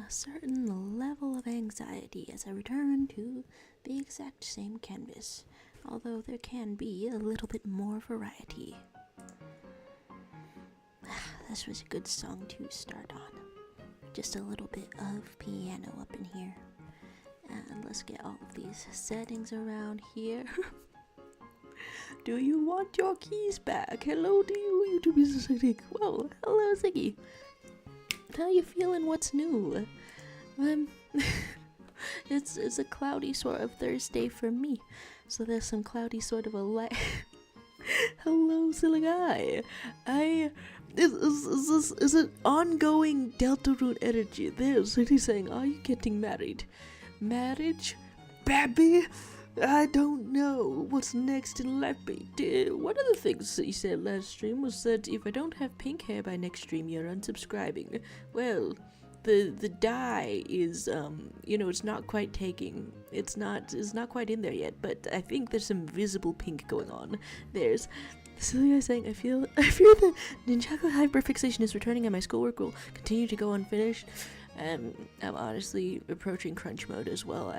a certain level of anxiety as I return to the exact same canvas, although there can be a little bit more variety. This was a good song to start on. Just a little bit of piano up in here. And let's get all of these settings around here. Do you want your keys back? Hello to you, YouTube Ziggy. Whoa, hello Ziggy. How you feeling? What's new? It's a cloudy sort of Thursday for me. So there's some cloudy sort of a light. Hello, silly guy. Is it ongoing Deltarune energy? There's Ziggy saying, are you getting married? Marriage? Babby? I don't know what's next in life, but one of the things that you said last stream was that if I don't have pink hair by next stream, you're unsubscribing. Well, the dye is, it's not quite taking. It's not quite in there yet, but I think there's some visible pink going on. There's Celia saying, I fear the Ninjago hyperfixation is returning and my schoolwork will continue to go unfinished. I'm honestly approaching crunch mode as well.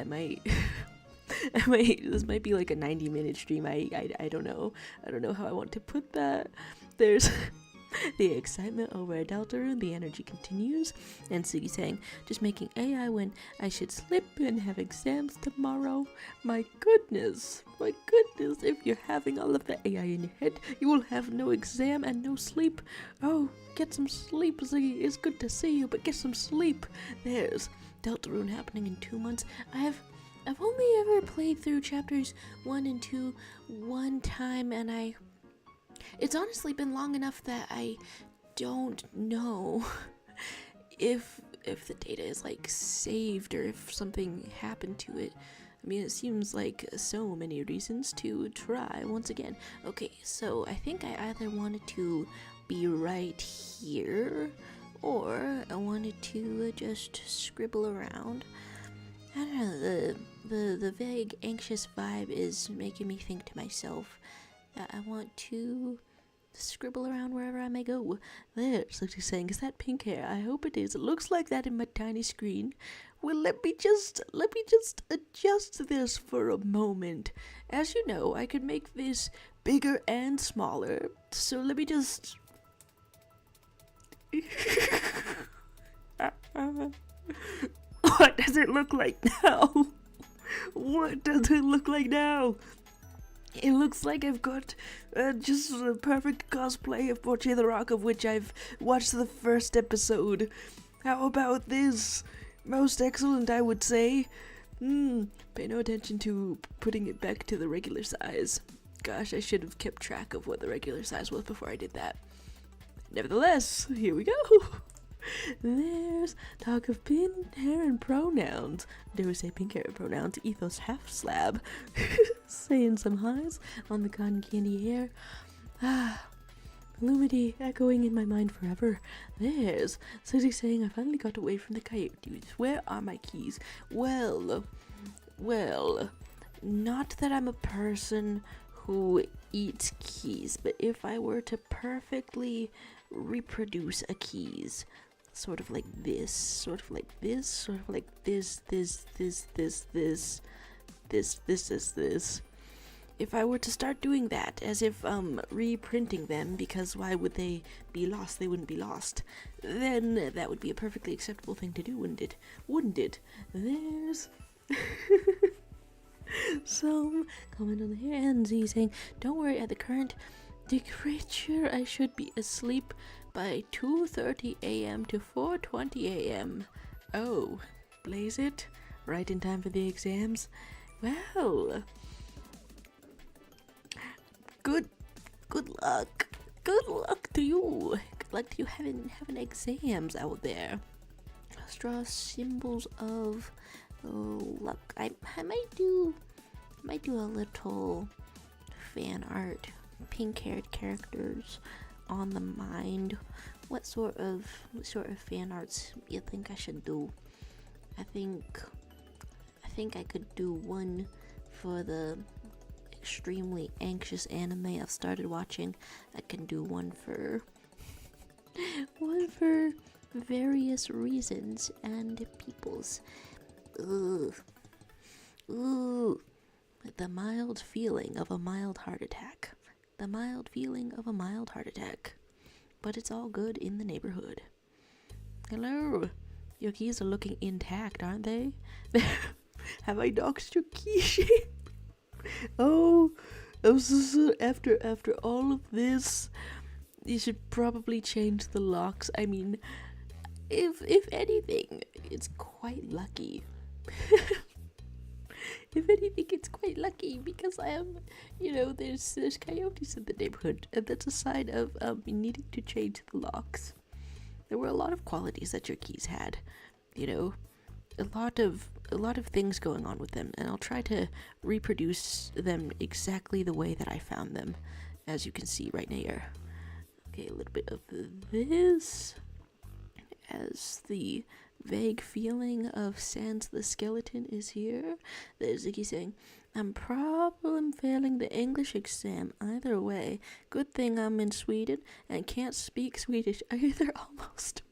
This might be like a 90-minute stream. I don't know. I don't know how I want to put that. There's the excitement over Deltarune, the energy continues, and Siggy saying, just making AI when I should slip and have exams tomorrow. My goodness, if you're having all of the AI in your head, you will have no exam and no sleep. Oh, get some sleep, Ziggy. It's good to see you, but get some sleep. There's Deltarune happening in 2 months. I've only ever played through chapters 1 and 2 one time, and it's honestly been long enough that I don't know if the data is like saved or if something happened to it. I mean, it seems like so many reasons to try once again. Okay, so I think I either wanted to be right here or I wanted to just scribble around. I don't know, the vague, anxious vibe is making me think to myself that I want to scribble around wherever I may go. There's what he's saying. Is that pink hair? I hope it is. It looks like that in my tiny screen. Well, let me just adjust this for a moment. As you know, I could make this bigger and smaller. So let me just... What does it look like now? What does it look like now? It looks like I've got just a perfect cosplay of Porche the Rock, of which I've watched the first episode. How about this? Most excellent, I would say. Pay no attention to putting it back to the regular size. Gosh, I should have kept track of what the regular size was before I did that. Nevertheless, here we go. There's talk of pink hair and pronouns. Dare we say pink hair and pronouns? Ethos half slab. Saying some highs on the cotton candy hair. Lumity echoing in my mind forever. There's Susie saying I finally got away from the coyotes. Where are my keys? Well, not that I'm a person who eats keys, but if I were to perfectly reproduce a keys, sort of like this, sort of like this, sort of like this. If I were to start doing that, as if reprinting them, because why would they be lost? They wouldn't be lost. Then that would be a perfectly acceptable thing to do, wouldn't it? Wouldn't it? There's some comment on the hair, and Z saying, don't worry, at the current temperature, I should be asleep by 2:30 a.m. to 4:20 a.m. Oh, blaze it, right in time for the exams. Well, good luck. Good luck to you. Good luck to you having exams out there. Let's draw symbols of luck. I might do a little fan art, pink-haired characters on the mind. What sort of fan arts you think I should do? I think I could do one for the extremely anxious anime I've started watching. I can do one for various reasons and peoples. Ugh. Ooh. The mild feeling of a mild heart attack. The mild feeling of a mild heart attack. But it's all good in the neighborhood. Hello. Your keys are looking intact, aren't they? Have I doxed your key shape? Oh, after all of this, you should probably change the locks. I mean, if anything, it's quite lucky. If anything, it's quite lucky because I am, there's coyotes in the neighborhood, and that's a sign of needing to change the locks. There were a lot of qualities that your keys had, a lot of things going on with them, and I'll try to reproduce them exactly the way that I found them, as you can see right here. Okay, a little bit of this as the vague feeling of Sans the skeleton is here. There's Ziggy saying, I'm probably failing the English exam either way. Good thing I'm in Sweden and can't speak Swedish either almost.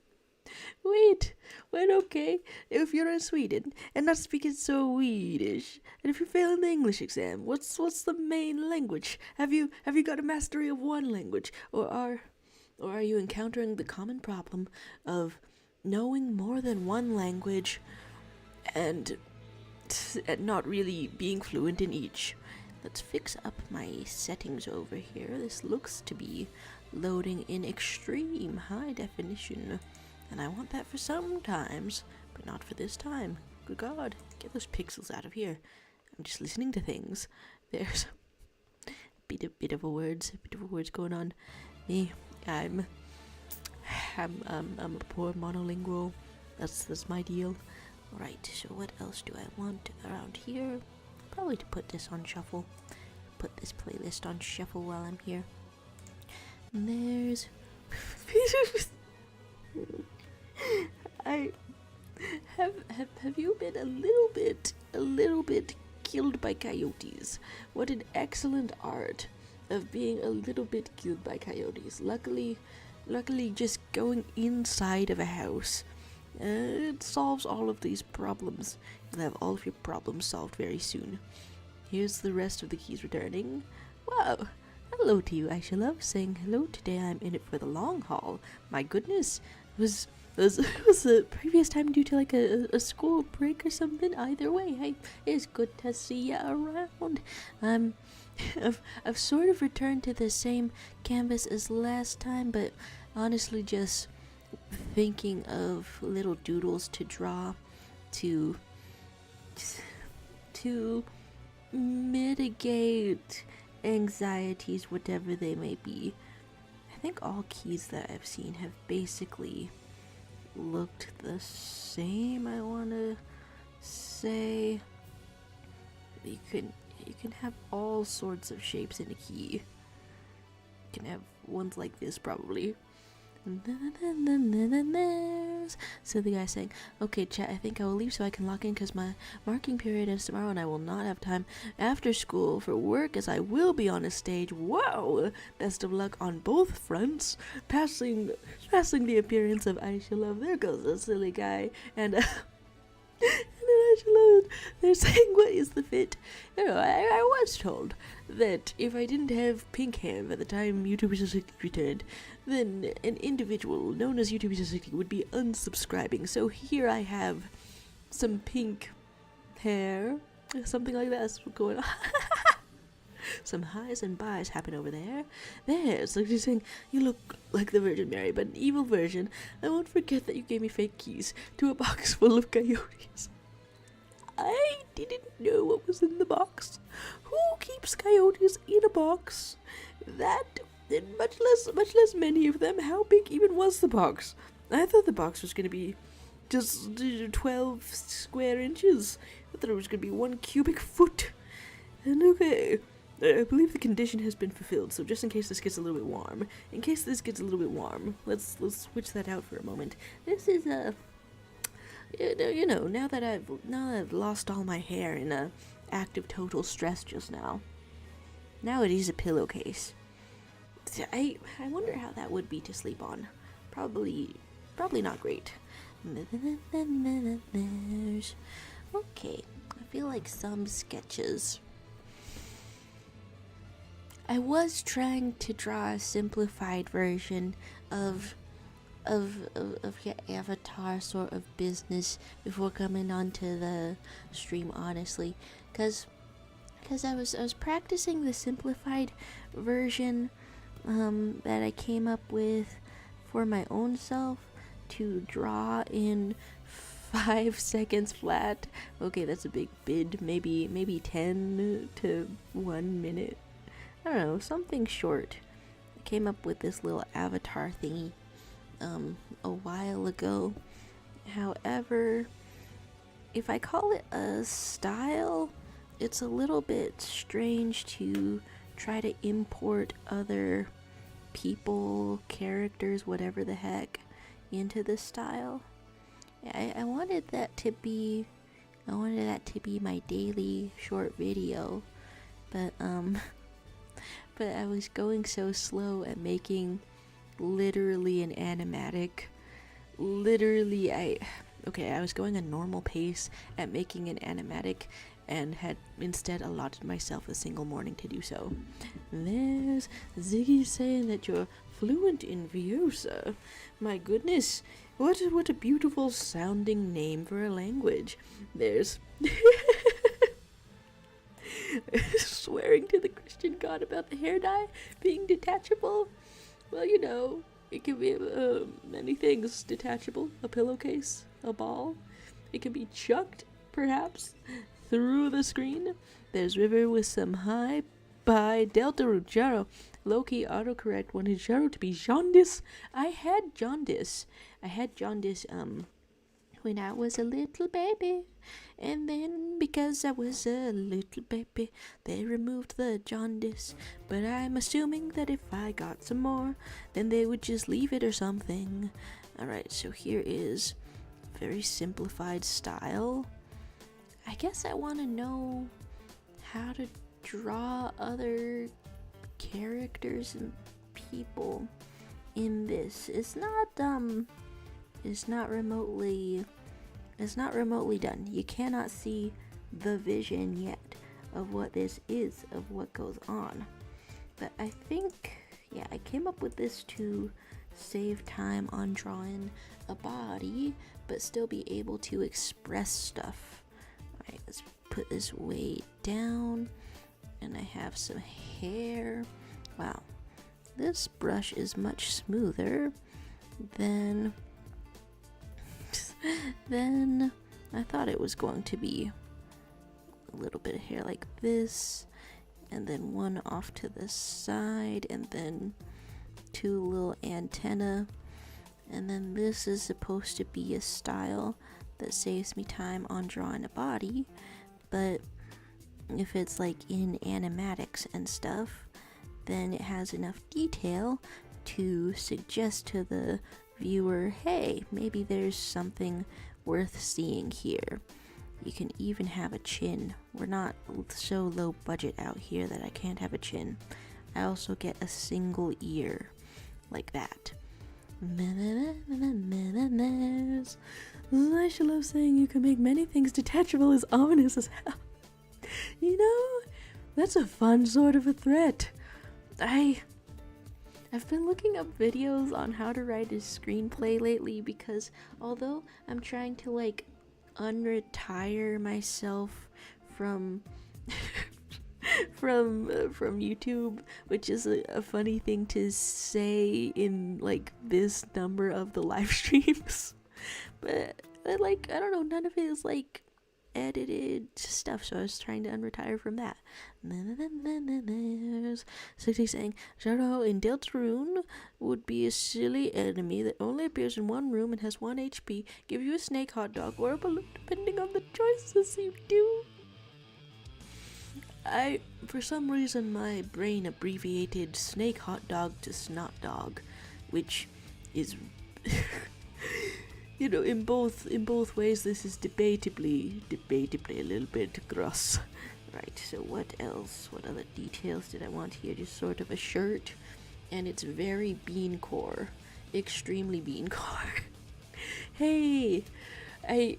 Wait, okay. If you're in Sweden and not speaking Swedish, and if you're failing the English exam, what's the main language? Have you got a mastery of one language, or are you encountering the common problem of knowing more than one language and not really being fluent in each? Let's fix up my settings over here. This looks to be loading in extreme high definition, and I want that for sometimes, but not for this time. Good God, get those pixels out of here. I'm just listening to things. There's a bit of a words going on. Me, I'm a poor monolingual. That's my deal. Alright, so what else do I want around here? Probably to put this on shuffle. Put this playlist on shuffle while I'm here. And there's have you been a little bit killed by coyotes? What an excellent art of being a little bit killed by coyotes. Luckily just going inside of a house, it solves all of these problems. You'll have all of your problems solved very soon. Here's the rest of the keys returning. Wow, hello to you, Aisha Love, saying hello. Today I'm in it for the long haul. My goodness, was the previous time due to like a school break or something? Either way, it's good to see you around. I've sort of returned to the same canvas as last time, but honestly just thinking of little doodles to draw to mitigate anxieties, whatever they may be. I think all keys that I've seen have basically looked the same, I want to say. You can have all sorts of shapes in a key. You can have ones like this probably. And then there's so the guy saying, okay chat, I think I will leave so I can lock in because my marking period is tomorrow and I will not have time after school for work as I will be on a stage. Whoa! Best of luck on both fronts. Passing the appearance of Aisha Love. There goes the silly guy. And and then Aisha Love, they're saying, what is the fit? I was told that if I didn't have pink hair by the time YouTube 360 returned, then an individual known as YouTube 360 would be unsubscribing. So here I have some pink hair, something like that's what's going on. Some highs and buys happen over there. There's like you're saying, you look like the Virgin Mary, but an evil version. I won't forget that you gave me fake keys to a box full of coyotes. I didn't know what was in the box. Who keeps coyotes in a box? That, and much less many of them. How big even was the box? I thought the box was going to be just 12 square inches. I thought it was going to be 1 cubic foot. And okay, I believe the condition has been fulfilled, so just in case this gets a little bit warm. In case this gets a little bit warm, let's switch that out for a moment. This is now that I've lost all my hair in a act of total stress just now. Now it is a pillowcase. I wonder how that would be to sleep on. Probably probably not great. Okay, I feel like some sketches. I was trying to draw a simplified version of your avatar sort of business before coming onto the stream, honestly, because I was practicing the simplified version that I came up with for my own self to draw in 5 seconds flat. Okay, that's a big bid. Maybe 10 to 1 minute. I don't know, something short. I came up with this little avatar thingy a while ago. However, if I call it a style, it's a little bit strange to try to import other people, characters, whatever the heck, into this style. I wanted that to be my daily short video, but I was going so slow at making literally an animatic. I was going a normal pace at making an animatic and had instead allotted myself a single morning to do so. There's Ziggy saying that you're fluent in Veosa. My goodness, what a beautiful sounding name for a language. There's swearing to the Christian God about the hair dye being detachable. Well, you know, it can be many things detachable. A pillowcase, a ball. It can be chucked, perhaps, through the screen. There's River with some hi by Delta Ruggiero. Loki autocorrect wanted Jaro to be jaundice. I had jaundice when I was a little baby. And then because I was a little baby, they removed the jaundice. But I'm assuming that if I got some more, then they would just leave it or something. Alright, so here is very simplified style. I guess I want to know how to draw other characters and people in this. It's not remotely done. You cannot see the vision yet of what this is, of what goes on. But I think, yeah, I came up with this to save time on drawing a body, but still be able to express stuff. Alright, let's put this way down. And I have some hair. Wow, this brush is much smoother than I thought it was going to be. A little bit of hair like this, and then one off to the side, and then 2 little antenna, and then this is supposed to be a style that saves me time on drawing a body. But if it's like in animatics and stuff, then it has enough detail to suggest to the viewer, hey, maybe there's something worth seeing here. You can even have a chin. We're not so low budget out here that I can't have a chin. I also get a single ear, like that. I should love saying you can make many things detachable is ominous as hell. You know, that's a fun sort of a threat. I've been looking up videos on how to write a screenplay lately because although I'm trying to like unretire myself from from YouTube, which is a funny thing to say in like this number of the live streams, but like I don't know, none of it is like edited stuff, so I was trying to unretire from that. So he's saying Zoro in Deltarune would be a silly enemy that only appears in one room and has 1 HP, give you a snake hot dog or a balloon depending on the choices you do. For some reason my brain abbreviated snake hot dog to snot dog, which is you know, in both ways this is debatably a little bit gross. Right, so what else? What other details did I want here? Just sort of a shirt, and it's very bean core, extremely bean core. Hey, I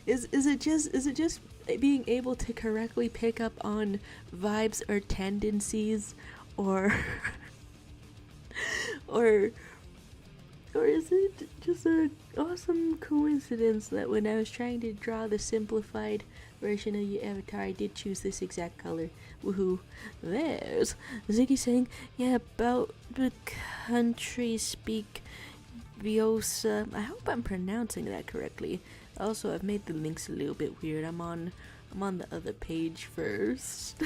is it just being able to correctly pick up on vibes or tendencies, or or or is it just an awesome coincidence that when I was trying to draw the simplified version of your avatar, I did choose this exact color? Woohoo. There's Ziggy saying, yeah, about the country speak Viosa. I hope I'm pronouncing that correctly. Also, I've made the links a little bit weird. I'm on the other page first.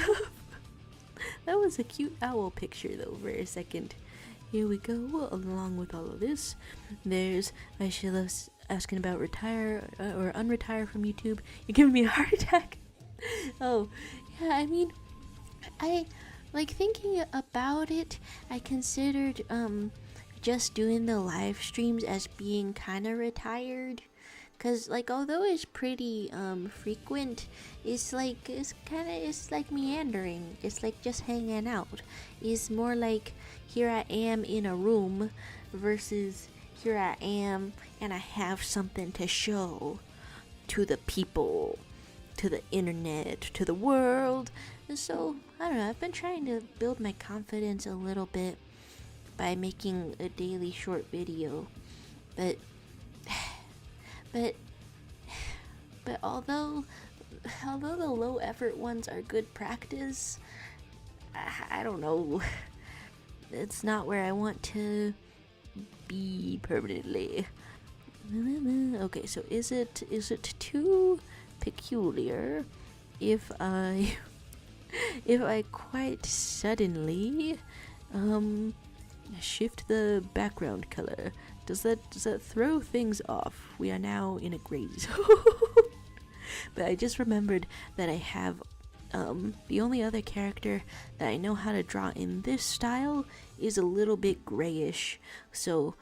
That was a cute owl picture though for a second. Here we go. Along with all of this, there's Aisha asking about retire or unretire from YouTube. You're giving me a heart attack. Oh, yeah, I mean, I like thinking about it. I considered just doing the live streams as being kind of retired, cause like although it's pretty frequent, it's like meandering. It's like just hanging out. It's more like here I am in a room versus here I am and I have something to show to the people, to the internet, to the world. And so I don't know, I've been trying to build my confidence a little bit by making a daily short video, but although the low effort ones are good practice, I don't know, it's not where I want to be permanently. Okay, so is it too peculiar if I quite suddenly shift the background color? Does that throw things off? We are now in a gray zone. But I just remembered that I have the only other character that I know how to draw in this style is a little bit grayish, so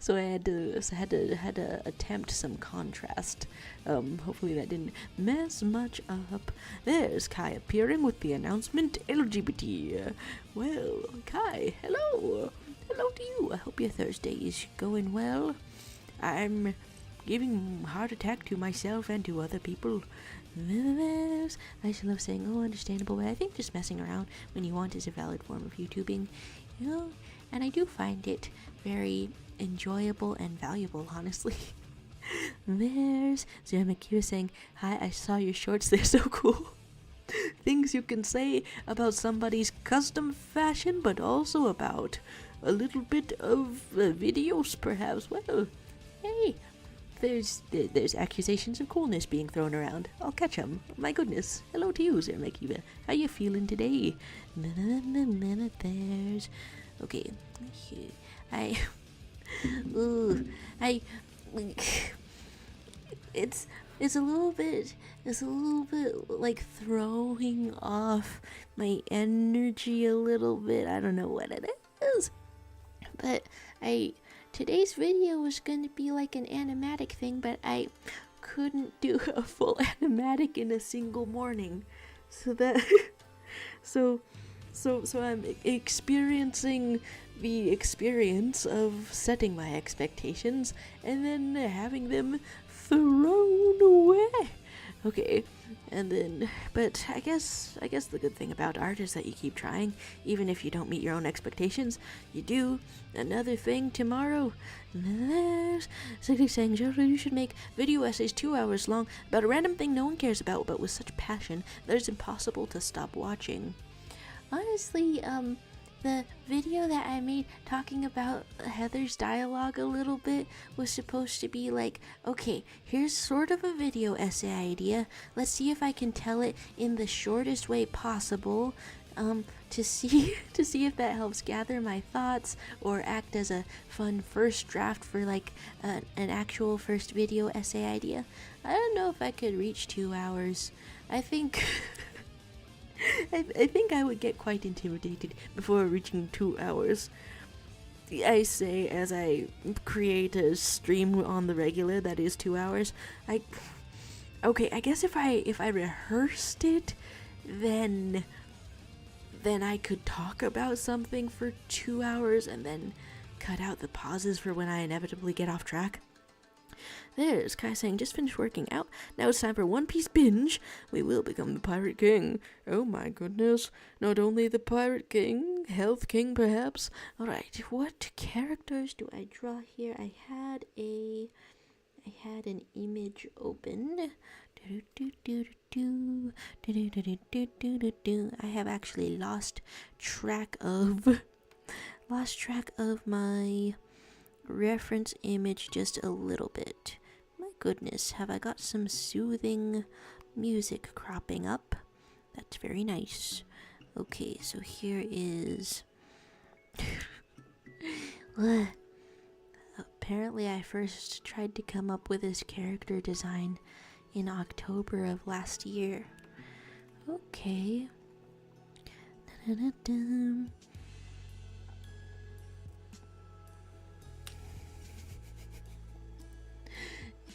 I had to attempt some contrast. Hopefully that didn't mess much up. There's Kai appearing with the announcement LGBT. Well, Kai, hello to you. I hope your Thursday is going well. I'm giving heart attack to myself and to other people. I just love saying, oh, understandable, but I think just messing around when you want is a valid form of YouTubing, you know, and I do find it very enjoyable and valuable, honestly. There's Zeramakira saying, hi, I saw your shorts, they're so cool. Things you can say about somebody's custom fashion, but also about a little bit of videos, perhaps. Well, hey, there's accusations of coolness being thrown around. I'll catch 'em. My goodness. Hello to you, Zermakiva. How you feeling today? There's... Okay. It's a little bit like throwing off my energy a little bit. I don't know what it is. But today's video was going to be like an animatic thing, but I couldn't do a full animatic in a single morning. So I'm experiencing the experience of setting my expectations and then having them thrown away. Okay, and then, but I guess the good thing about art is that you keep trying, even if you don't meet your own expectations. You do another thing tomorrow. There's somebody saying, Jojo, you should make video essays 2 hours long about a random thing no one cares about, but with such passion that it's impossible to stop watching. Honestly, the video that I made talking about Heather's dialogue a little bit was supposed to be like, okay, here's sort of a video essay idea. Let's see if I can tell it in the shortest way possible, to see if that helps gather my thoughts or act as a fun first draft for like an actual first video essay idea. I don't know if I could reach 2 hours. I think I think I would get quite intimidated before reaching 2 hours. I say as I create a stream on the regular that is 2 hours. Okay, I guess if I rehearsed it, then I could talk about something for 2 hours and then cut out the pauses for when I inevitably get off track. There's Kai saying, just finished working out. Now it's time for One Piece binge. We will become the Pirate King. Oh my goodness. Not only the Pirate King, Health King perhaps. Alright, what characters do I draw here? I had an image open. I have actually lost track of my reference image just a little bit. My goodness, have I got some soothing music cropping up? That's very nice. Okay, so here is apparently I first tried to come up with this character design in October of last year. Okay.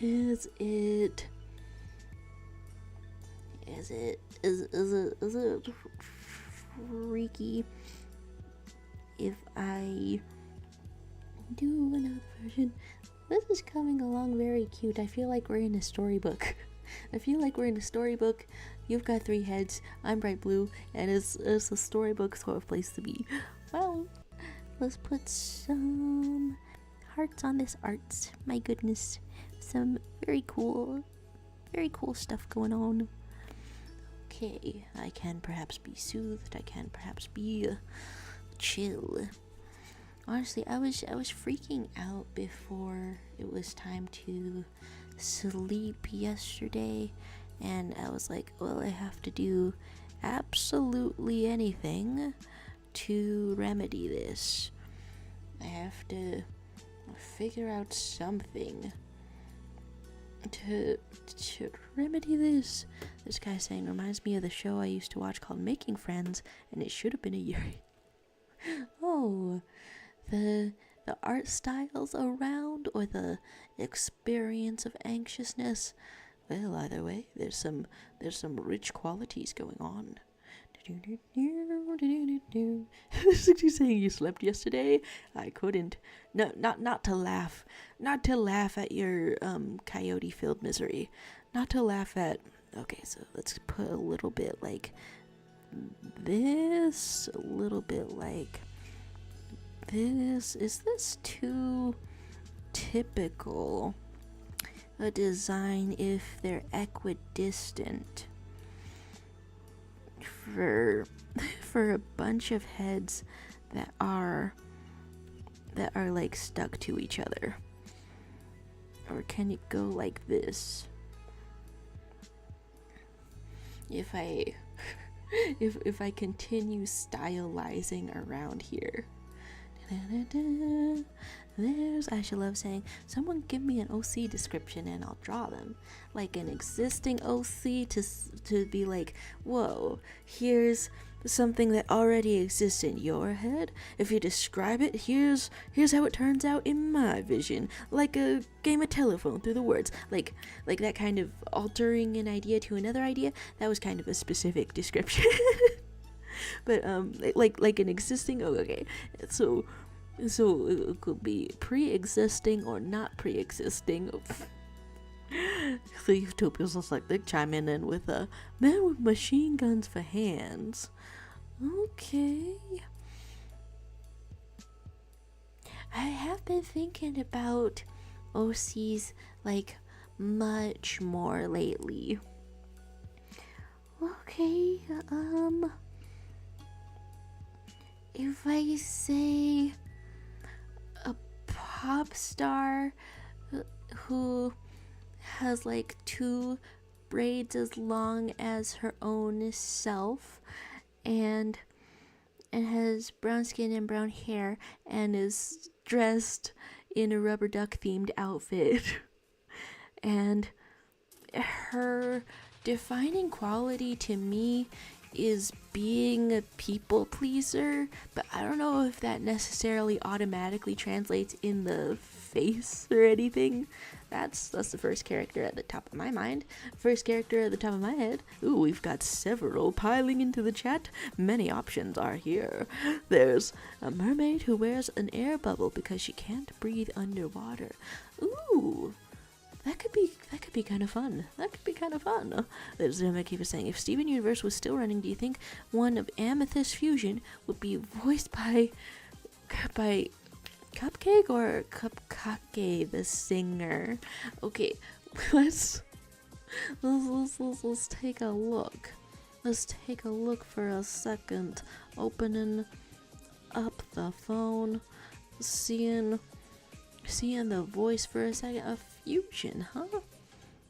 Is it freaky if I do another version? This is coming along very cute. I feel like we're in a storybook. You've got 3 heads, I'm bright blue, and it's a storybook sort of place to be. Well, let's put some hearts on this arts. My goodness. Some very cool stuff going on. Okay, I can perhaps be soothed. I can perhaps be chill. Honestly, I was freaking out before it was time to sleep yesterday, and I was like, well, I have to do absolutely anything to remedy this. I have to figure out something to remedy this. This guy saying reminds me of the show I used to watch called Making Friends, and it should have been a year. Oh, the art styles around, or the experience of anxiousness. Well, either way, there's some rich qualities going on. You saying you slept yesterday? I couldn't. No, not to laugh at your coyote-filled misery. Not to laugh at. Okay, so let's put a little bit like this, a little bit like this. Is this too typical a design if they're equidistant? For a bunch of heads that are like stuck to each other, or can it go like this? If I if I continue stylizing around here. There's Aisha Love saying, someone give me an OC description and I'll draw them. Like an existing OC to be like, whoa, here's something that already exists in your head. If you describe it, here's how it turns out in my vision. Like a game of telephone through the words. Like that kind of altering an idea to another idea. That was kind of a specific description. But like an existing, oh, okay. So it could be pre-existing or not pre-existing. The Utopians looks like they chime in with a man with machine guns for hands. Okay. I have been thinking about OCs like much more lately. Okay, if I say a pop star who has like 2 braids as long as her own self, and has brown skin and brown hair, and is dressed in a rubber duck themed outfit, and her defining quality to me is being a people pleaser, but I don't know if that necessarily automatically translates in the face or anything. That's the first character at the top of my mind. First character at the top of my head. Ooh, we've got several piling into the chat. Many options are here. There's a mermaid who wears an air bubble because she can't breathe underwater. Ooh, that could be kind of fun. That could be kind of fun. There's Zemeckis saying, if Steven Universe was still running, do you think one of Amethyst Fusion would be voiced by Cupcake or Cupcake the singer? Okay, let's take a look. Let's take a look for a second. Opening up the phone, seeing the voice for a second. A fusion, huh?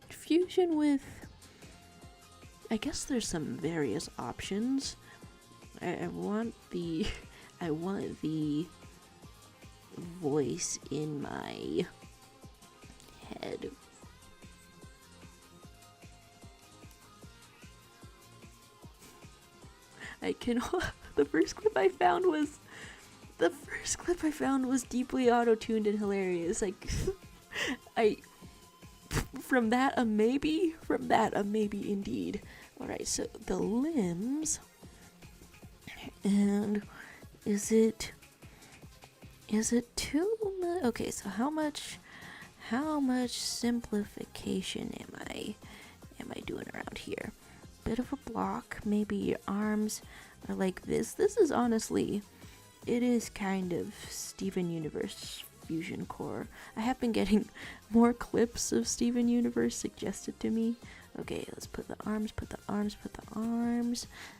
Fusion with, I guess there's some various options. I want the voice in my head. The first clip I found was deeply auto-tuned and hilarious. Like, from that a maybe indeed. Alright, so the limbs, and is it too much? Okay, so how much simplification am I doing around here? Bit of a block. Maybe your arms are like this. This is honestly, it is kind of Steven Universe Fusion Core. I have been getting more clips of Steven Universe suggested to me. Okay, let's put the arms.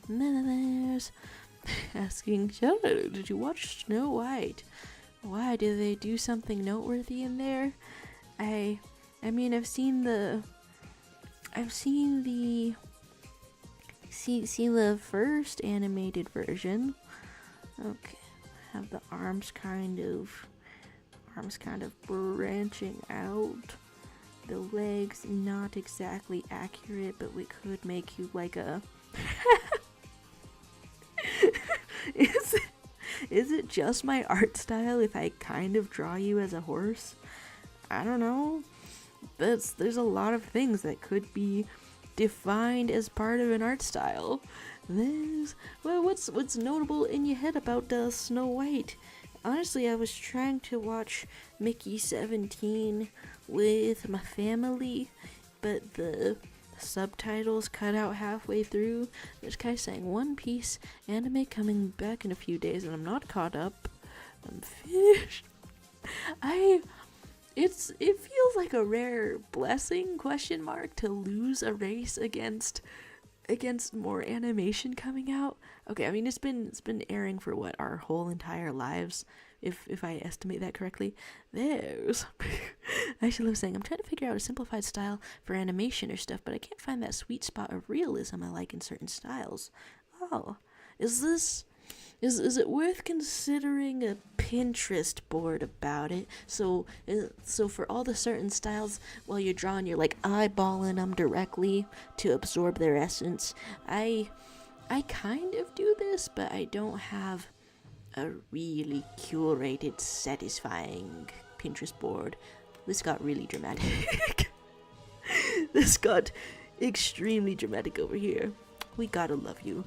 And then there's asking, did you watch Snow White? Why did they do something noteworthy in there? I mean, I've seen the first animated version. Okay, have the arms kind of branching out. The legs not exactly accurate, but we could make you like a Is it just my art style if I kind of draw you as a horse? I don't know. There's a lot of things that could be defined as part of an art style. What's notable in your head about Snow White? Honestly, I was trying to watch Mickey 17 with my family, but the subtitles cut out halfway through. This guy saying One Piece anime coming back in a few days, and I'm not caught up. I'm finished. It feels like a rare blessing ? To lose a race against more animation coming out. Okay, I mean it's been airing for what, our whole entire lives, if I estimate that correctly. There's I actually love saying I'm trying to figure out a simplified style for animation or stuff, but I can't find that sweet spot of realism I like in certain styles. Oh, is it worth considering a Pinterest board about it? So for all the certain styles, while you're drawing, you're like eyeballing them directly to absorb their essence. I kind of do this, but I don't have a really curated, satisfying Pinterest board. This got really dramatic. This got extremely dramatic over here. We gotta love you.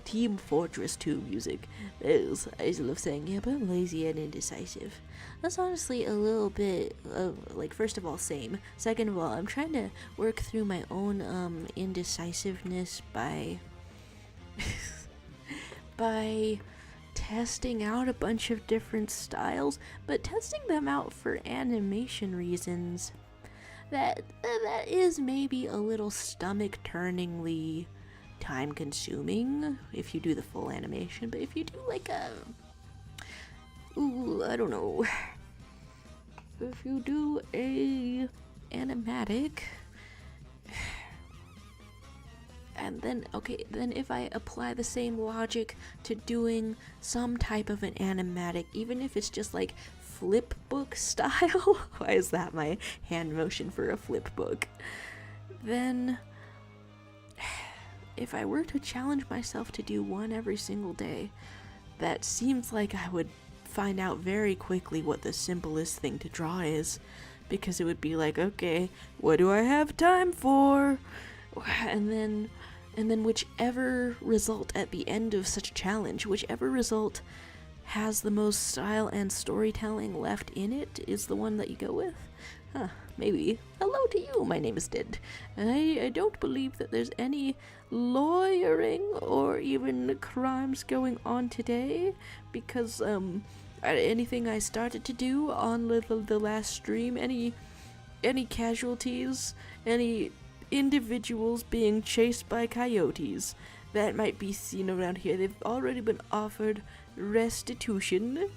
Team Fortress 2 music. I just love saying, yeah, but I'm lazy and indecisive. That's honestly a little bit of, like, first of all, same. Second of all, I'm trying to work through my own indecisiveness by by testing out a bunch of different styles, but testing them out for animation reasons. That is maybe a little stomach-turningly time-consuming if you do the full animation, but if you do like I don't know, if you do a animatic, and then if I apply the same logic to doing some type of an animatic, even if it's just like flip book style, why is that my hand motion for a flip book? Then if I were to challenge myself to do one every single day, that seems like I would find out very quickly what the simplest thing to draw is, because it would be like, okay, what do I have time for? And then whichever result at the end of such a challenge, whichever result has the most style and storytelling left in it, is the one that you go with. Huh, maybe. Hello to you, my name is Did. I don't believe that there's any lawyering or even crimes going on today, because anything I started to do on the last stream, any casualties, any individuals being chased by coyotes that might be seen around here, they've already been offered restitution,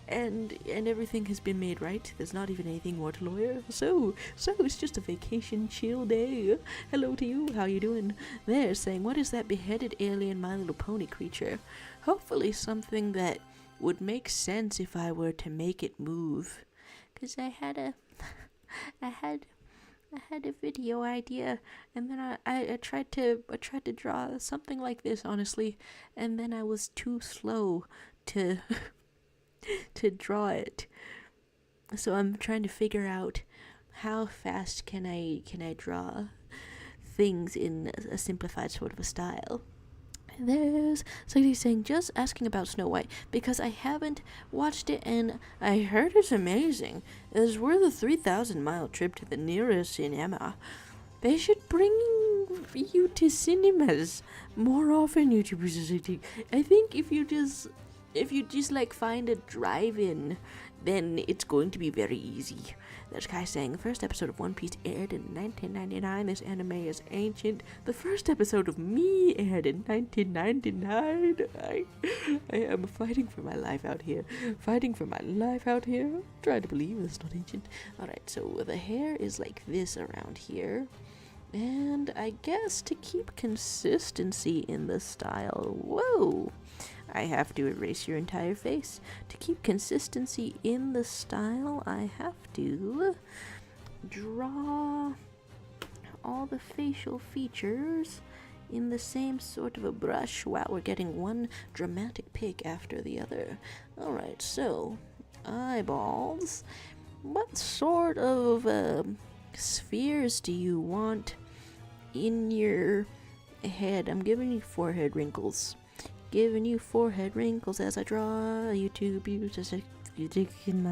and everything has been made right. There's not even anything more to lawyer. So it's just a vacation chill day. Hello to you, how you doing? They're saying, what is that beheaded alien My Little Pony creature? Hopefully something that would make sense if I were to make it move. 'Cause I had a video idea, and then I tried to draw something like this, honestly, and then I was too slow to to draw it. So I'm trying to figure out how fast can I draw things in a simplified sort of a style. There's somebody saying, just asking about Snow White, because I haven't watched it and I heard it's amazing. It's worth a 3,000-mile trip to the nearest cinema. They should bring you to cinemas more often, YouTubers. I think if you just like find a drive-in, then it's going to be very easy. There's Kai saying, the first episode of One Piece aired in 1999. This anime is ancient. The first episode of Me aired in 1999. I am fighting for my life out here. Trying to believe it's not ancient. Alright, so the hair is like this around here. And I guess to keep consistency in the style, whoa, I have to erase your entire face. To keep consistency in the style, I have to draw all the facial features in the same sort of a brush. Wow, we're getting one dramatic pic after the other. Alright, so, eyeballs. What sort of spheres do you want in your head? I'm giving you forehead wrinkles. As I draw. YouTube uses in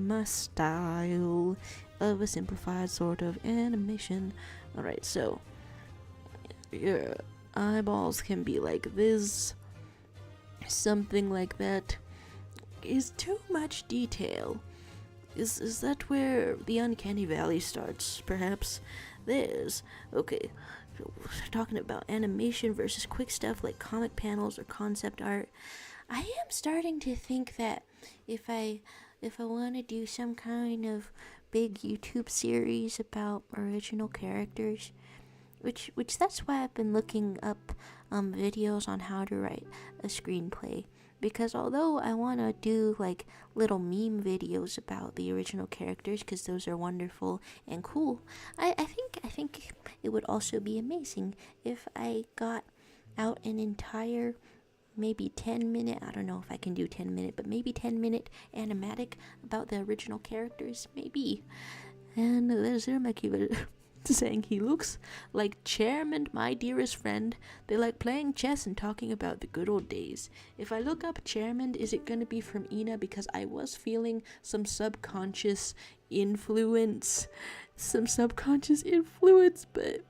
my style of a simplified sort of animation. Alright, so your eyeballs can be like this, something like that. Is too much detail. Is that where the uncanny valley starts, perhaps? Okay, talking about animation versus quick stuff like comic panels or concept art. I am starting to think that if I want to do some kind of big YouTube series about original characters, which that's why I've been looking up videos on how to write a screenplay. Because although I want to do like little meme videos about the original characters, because those are wonderful and cool, I think it would also be amazing if I got out an entire maybe 10-minute, I don't know if I can do 10-minute, but maybe 10-minute animatic about the original characters, maybe. And there's Zermaki saying he looks like Chairman, my dearest friend. They like playing chess and talking about the good old days. If I look up Chairman, is it going to be from Ina? Because I was feeling some subconscious influence, but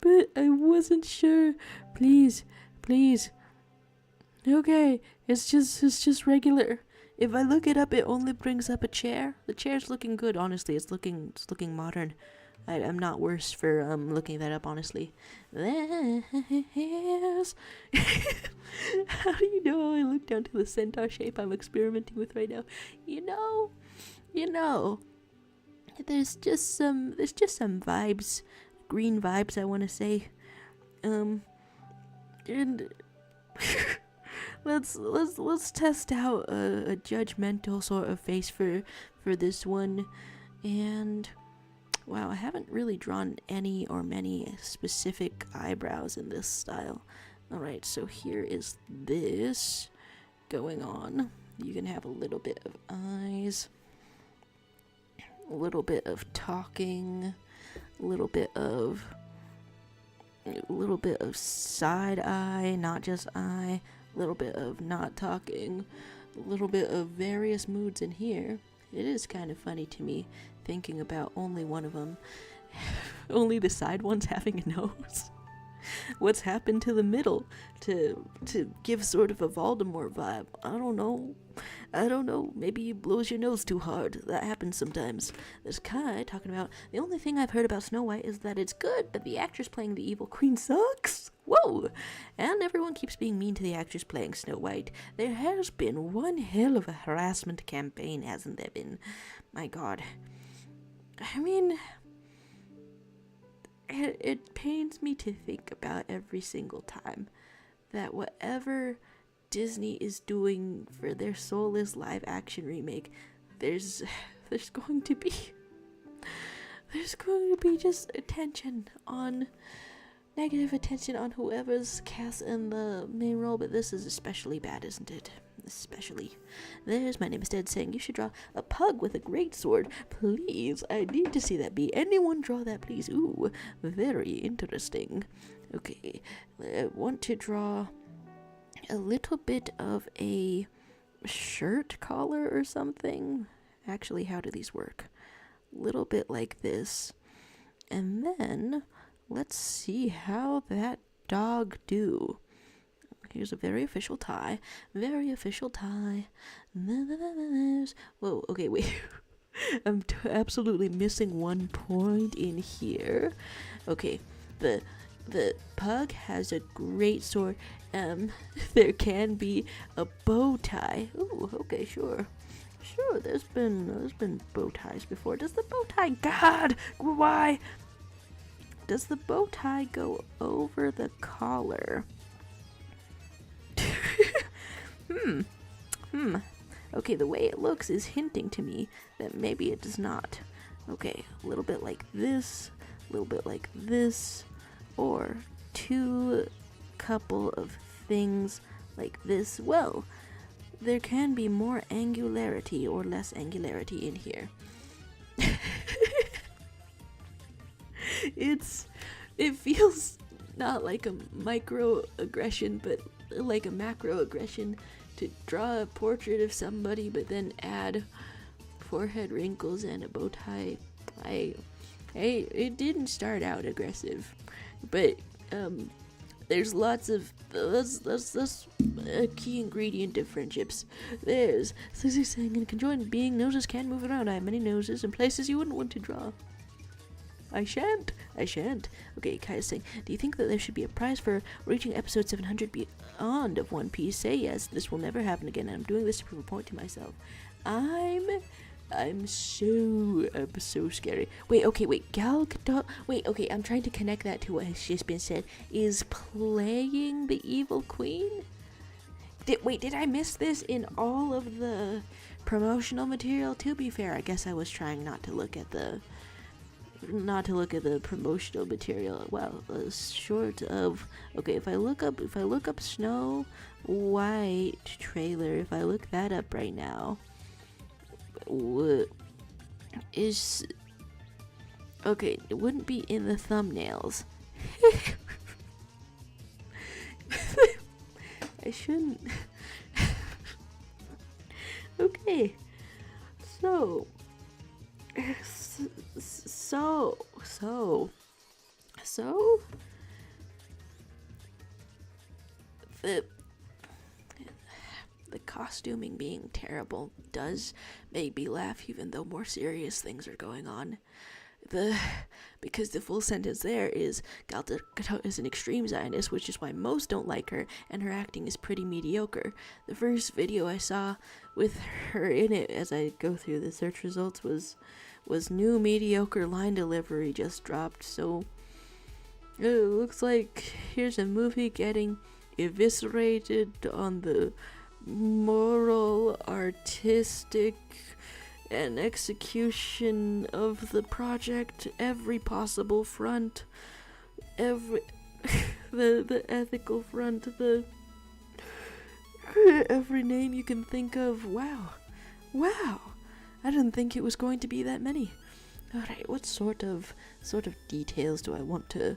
but I wasn't sure. Please. Okay, it's just regular. If I look it up, it only brings up a chair. The chair's looking good, honestly. It's looking modern. I'm not worse for looking that up, honestly. There's how do you know I look down to the centaur shape I'm experimenting with right now? You know, there's just some vibes, green vibes, I want to say. And let's test out a judgmental sort of face for this one. And Wow, I haven't really drawn any or many specific eyebrows in this style. Alright, so here is this going on. You can have a little bit of eyes, a little bit of talking, a little bit of side eye, not just eye, a little bit of not talking, a little bit of various moods in here. It is kind of funny to me thinking about only one of them, only the side ones having a nose. What's happened to the middle to give sort of a Voldemort vibe? I don't know. Maybe you blows your nose too hard. That happens sometimes. There's Kai talking about, the only thing I've heard about Snow White is that it's good, but the actress playing the evil queen sucks. Whoa! And everyone keeps being mean to the actress playing Snow White. There has been one hell of a harassment campaign, hasn't there been? My God. I mean, it pains me to think about every single time that whatever Disney is doing for their Soulless live action remake, there's going to be just negative attention on whoever's cast in the main role, but this is especially bad, isn't it? Especially. There's my name instead saying you should draw a pug with a great sword. Please, I need to see that. Be anyone draw that, please. Ooh, very interesting. Okay, I want to draw a little bit of a shirt collar or something. Actually, how do these work? A little bit like this. And then let's see how that dog do. Here's a very official tie. Very official tie. Whoa, okay, wait. I'm absolutely missing one point in here. Okay, the pug has a great sword. There can be a bow tie. Ooh, okay, sure. Sure, there's been bow ties before. Does the bow tie, God, why? Does the bow tie go over the collar? Okay, the way it looks is hinting to me that maybe it does not. Okay, a little bit like this, a little bit like this, or two couple of things like this. Well, there can be more angularity or less angularity in here. It feels not like a microaggression, but like a macroaggression to draw a portrait of somebody but then add forehead wrinkles and a bow tie. It didn't start out aggressive, but there's lots of that's a key ingredient of friendships. There's Susie saying, and conjoined being noses can move around. I have many noses in places you wouldn't want to draw. I shan't. Okay, Kaya's saying, do you think that there should be a prize for reaching episode 700 beyond of One Piece? Say yes, this will never happen again, and I'm doing this to prove a point to myself. I'm so scary. Wait, Gal Gadot, okay, I'm trying to connect that to what has just been said. Is playing the evil queen? Did I miss this in all of the promotional material? To be fair, I guess I was trying not to look at the promotional material. Well, short of, okay, if I look up Snow White trailer, if I look that up right now, is, okay, it wouldn't be in the thumbnails. I shouldn't. Okay, so the costuming being terrible does make me laugh, even though more serious things are going on. Because the full sentence there is Gal Gadot is an extreme Zionist, which is why most don't like her, and her acting is pretty mediocre. The first video I saw with her in it, as I go through the search results, was new mediocre line delivery just dropped. So it looks like here's a movie getting eviscerated on the moral, artistic, and execution of the project, every possible front, every the ethical front, the every name you can think of. Wow, I didn't think it was going to be that many. All right, what sort of details do I want to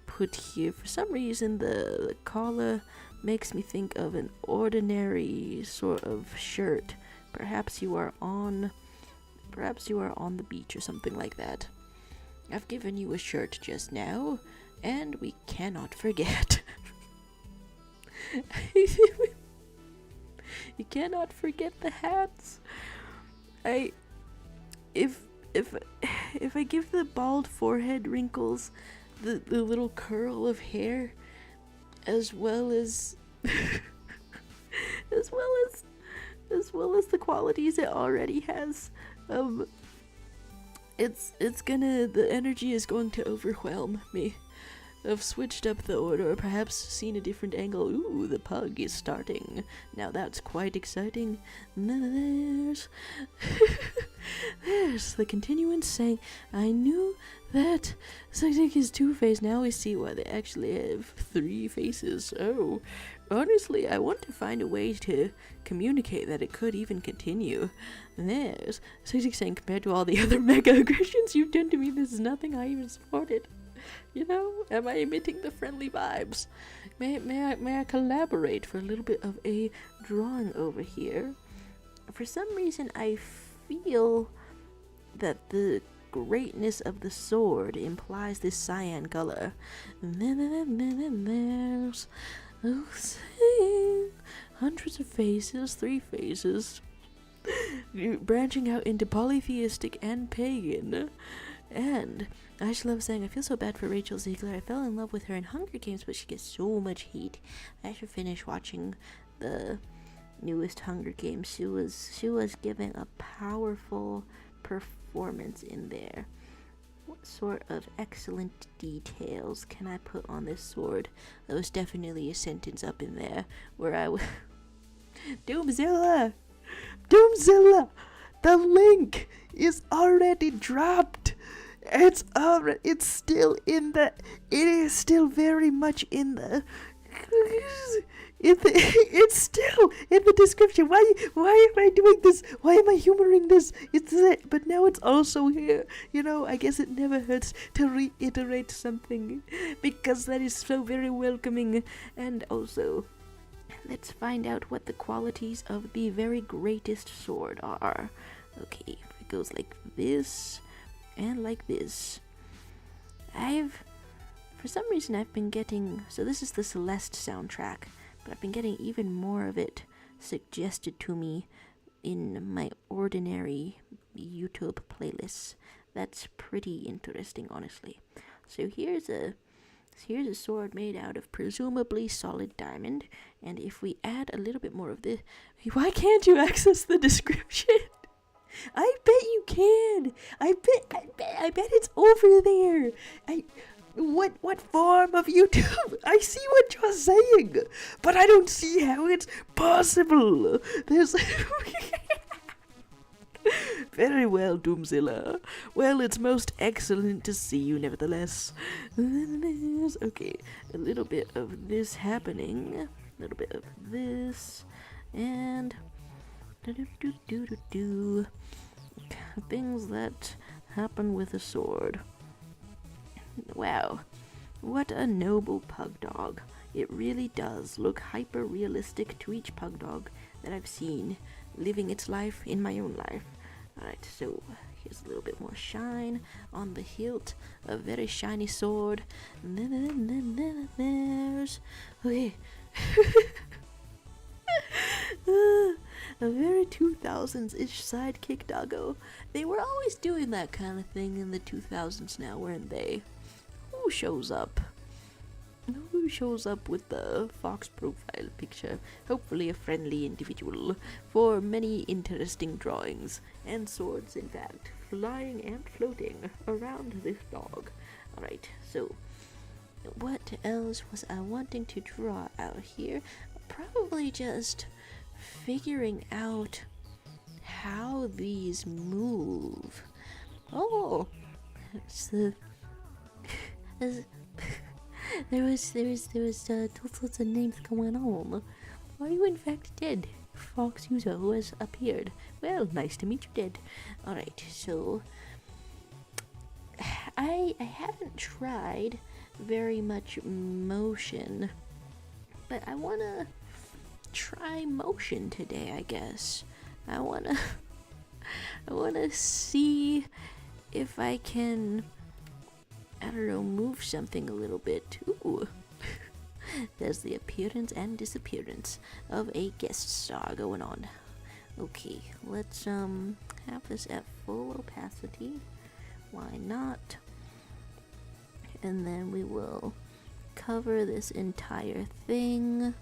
put here? For some reason, the collar makes me think of an ordinary sort of shirt. Perhaps you are on the beach or something like that. I've given you a shirt just now, and we cannot forget. You cannot forget the hats. If I give the bald forehead wrinkles the little curl of hair, as well as as well as the qualities it already has, the energy is going to overwhelm me. I've switched up the order, or perhaps seen a different angle. Ooh, the pug is starting. Now that's quite exciting. There's the continuance saying, I knew that Psychic is two-faced. Now we see why they actually have 3 faces. Oh, honestly, I want to find a way to communicate that it could even continue. There's Psychic saying, compared to all the other mega aggressions you've done to me, this is nothing I even supported. You know, am I emitting the friendly vibes? May I collaborate for a little bit of a drawing over here? For some reason, I feel that the greatness of the sword implies this cyan color. And then there's hundreds of faces, 3 faces, branching out into polytheistic and pagan. And I just love saying, I feel so bad for Rachel Ziegler. I fell in love with her in Hunger Games, but she gets so much hate. I should finish watching the newest Hunger Games. She was giving a powerful performance in there. What sort of excellent details can I put on this sword? There was definitely a sentence up in there where I was Doomzilla! The link is already dropped. It is still very much in the it's still in the description. Why am I doing this? Why am I humoring this? But now it's also here. You know, I guess it never hurts to reiterate something, because that is so very welcoming. And also, let's find out what the qualities of the very greatest sword are. Okay, it goes like this and like this. For some reason I've been getting, so this is the Celeste soundtrack, but I've been getting even more of it suggested to me in my ordinary YouTube playlists. That's pretty interesting, honestly. So here's a sword made out of presumably solid diamond, and if we add a little bit more of this, why can't you access the description? I bet you can. I bet it's over there. What form of YouTube? I see what you're saying, but I don't see how it's possible. There's very well, Doomzilla. Well, it's most excellent to see you, nevertheless. Okay, a little bit of this happening, a little bit of this, and things that happen with a sword. Wow, what a noble pug dog. It really does look hyper-realistic to each pug dog that I've seen living its life in my own life. Alright, so here's a little bit more shine on the hilt. A very shiny sword. And then there's... Okay. A very 2000s-ish sidekick doggo. They were always doing that kind of thing in the 2000s now, weren't they? Who shows up? Who shows up with the Fox profile picture? Hopefully a friendly individual for many interesting drawings and swords, in fact, flying and floating around this dog. Alright, so what else was I wanting to draw out here? Probably just figuring out how how these move. Oh, it's the there was all sorts of names going on. Are you in fact dead? Fox user who has appeared. Well, nice to meet you, dead. Alright, so I haven't tried very much motion, but I wanna try motion today, I guess. I wanna see if I can, I don't know, move something a little bit. Ooh. There's the appearance and disappearance of a guest star going on. Okay, let's have this at full opacity. Why not? And then we will cover this entire thing.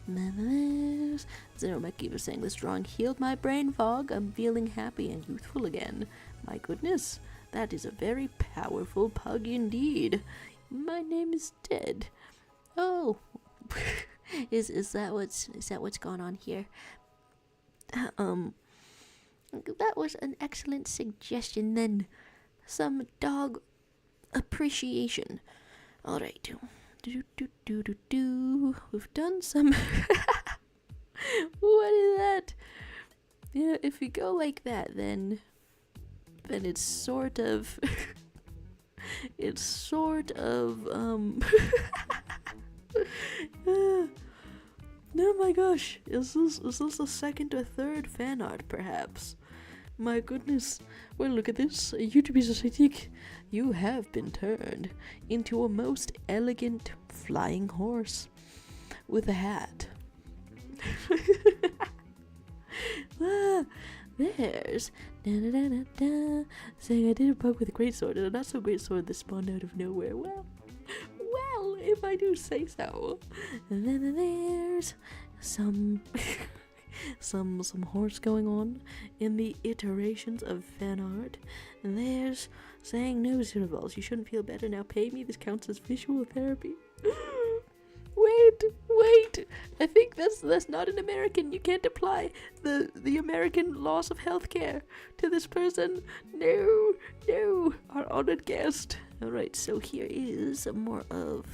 Zero Meki was saying this drawing healed my brain fog. I'm feeling happy and youthful again. My goodness, that is a very powerful pug indeed. My name is Dead. Oh, is that what's going on here? That was an excellent suggestion. Then, some dog appreciation. All right, We've done some. What is that? Yeah, if we go like that, then it's sort of. Oh my gosh, is this a second or third fan art, perhaps? My goodness. Well, look at this. YouTube Society, you have been turned into a most elegant flying horse with a hat. There's saying I did a bug with a great sword and a not so great sword that spawned out of nowhere. Well, if I do say so. And then there's some horse going on in the iterations of fan art. And there's saying no, Zero Balls, you shouldn't feel better now. Pay me. This counts as visual therapy. Wait. I think that's not an American. You can't apply the American laws of healthcare to this person. No, our honored guest. Alright, so here is more of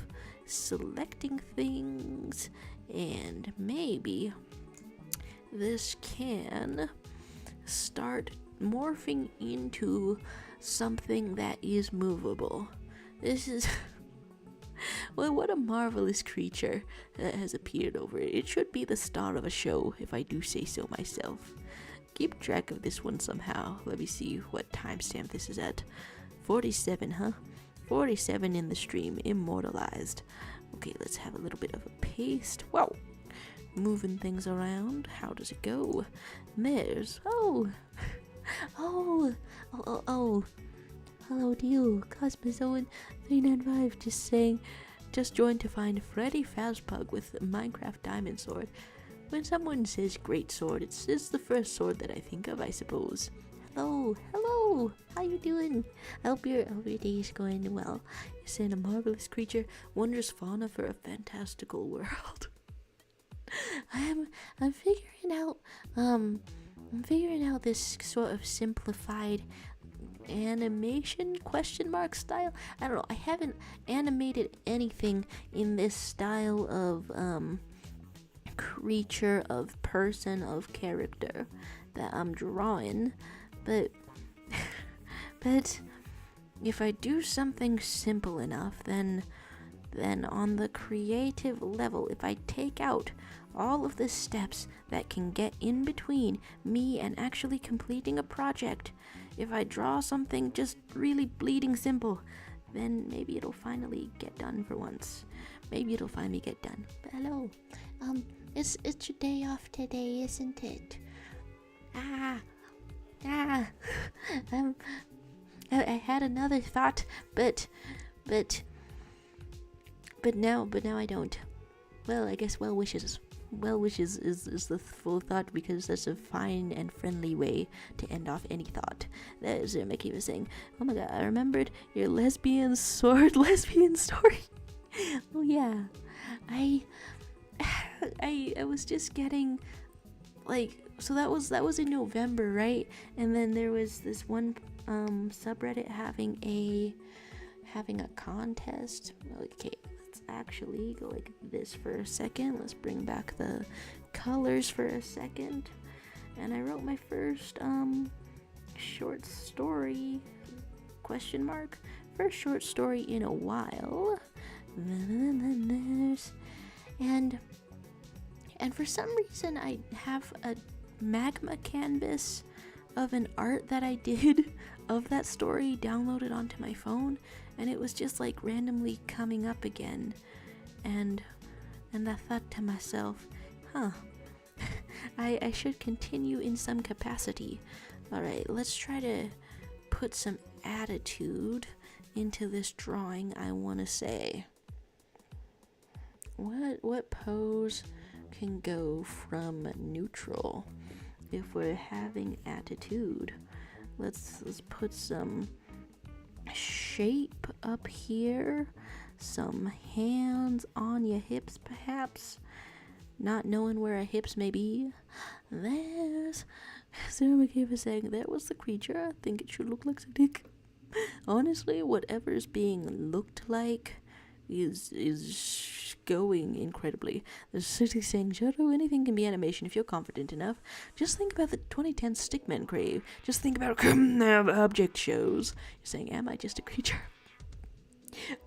selecting things, and maybe this can start morphing into something that is movable. This is well, what a marvelous creature that has appeared over it. It should be the star of a show, if I do say so myself. Keep track of this one somehow. Let me see what timestamp this is at. 47, huh? 47 in the stream, immortalized. Okay, let's have a little bit of a paste. Wow. Moving things around. How does it go? And there's... Oh. Hello to you, Cosmozoan395, just saying, just joined to find Freddy Fazpug with Minecraft Diamond Sword. When someone says great sword, it's the first sword that I think of, I suppose. Hello, how you doing? I hope your day is going well. You're saying a marvelous creature, wondrous fauna for a fantastical world. I'm figuring out this sort of simplified animation style. I don't know, I haven't animated anything in this style of creature, of person, of character that I'm drawing, but if I do something simple enough, then on the creative level, if I take out all of the steps that can get in between me and actually completing a project, if I draw something just really bleeding simple, then maybe it'll finally get done for once. Maybe it'll finally get done. But hello, it's your day off today, isn't it? I had another thought, but now I don't. Well, I guess well wishes. Well wishes is the full thought, because that's a fine and friendly way to end off any thought. That is Mickey was saying, oh my god, I remembered your lesbian story. Oh yeah. I was just getting like, so that was in November, right? And then there was this one subreddit having a contest. Okay, let's actually go like this for a second. Let's bring back the colors for a second. And I wrote my first short story, question mark, first short story in a while. And for some reason I have a magma canvas of an art that I did of that story downloaded onto my phone, and it was just like randomly coming up again, and I thought to myself, I should continue in some capacity. Alright, let's try to put some attitude into this drawing. I want to say, what pose can go from neutral if we're having attitude? Let's put some shape up here, some hands on your hips perhaps, not knowing where our hips may be. There's Sarah McCabe is saying that was the creature. I think it should look like a dick. Honestly, whatever's being looked like is going incredibly. There's City saying, Shadow, anything can be animation if you're confident enough. Just think about the 2010 Stickman crave. Just think about object shows. You're saying, am I just a creature?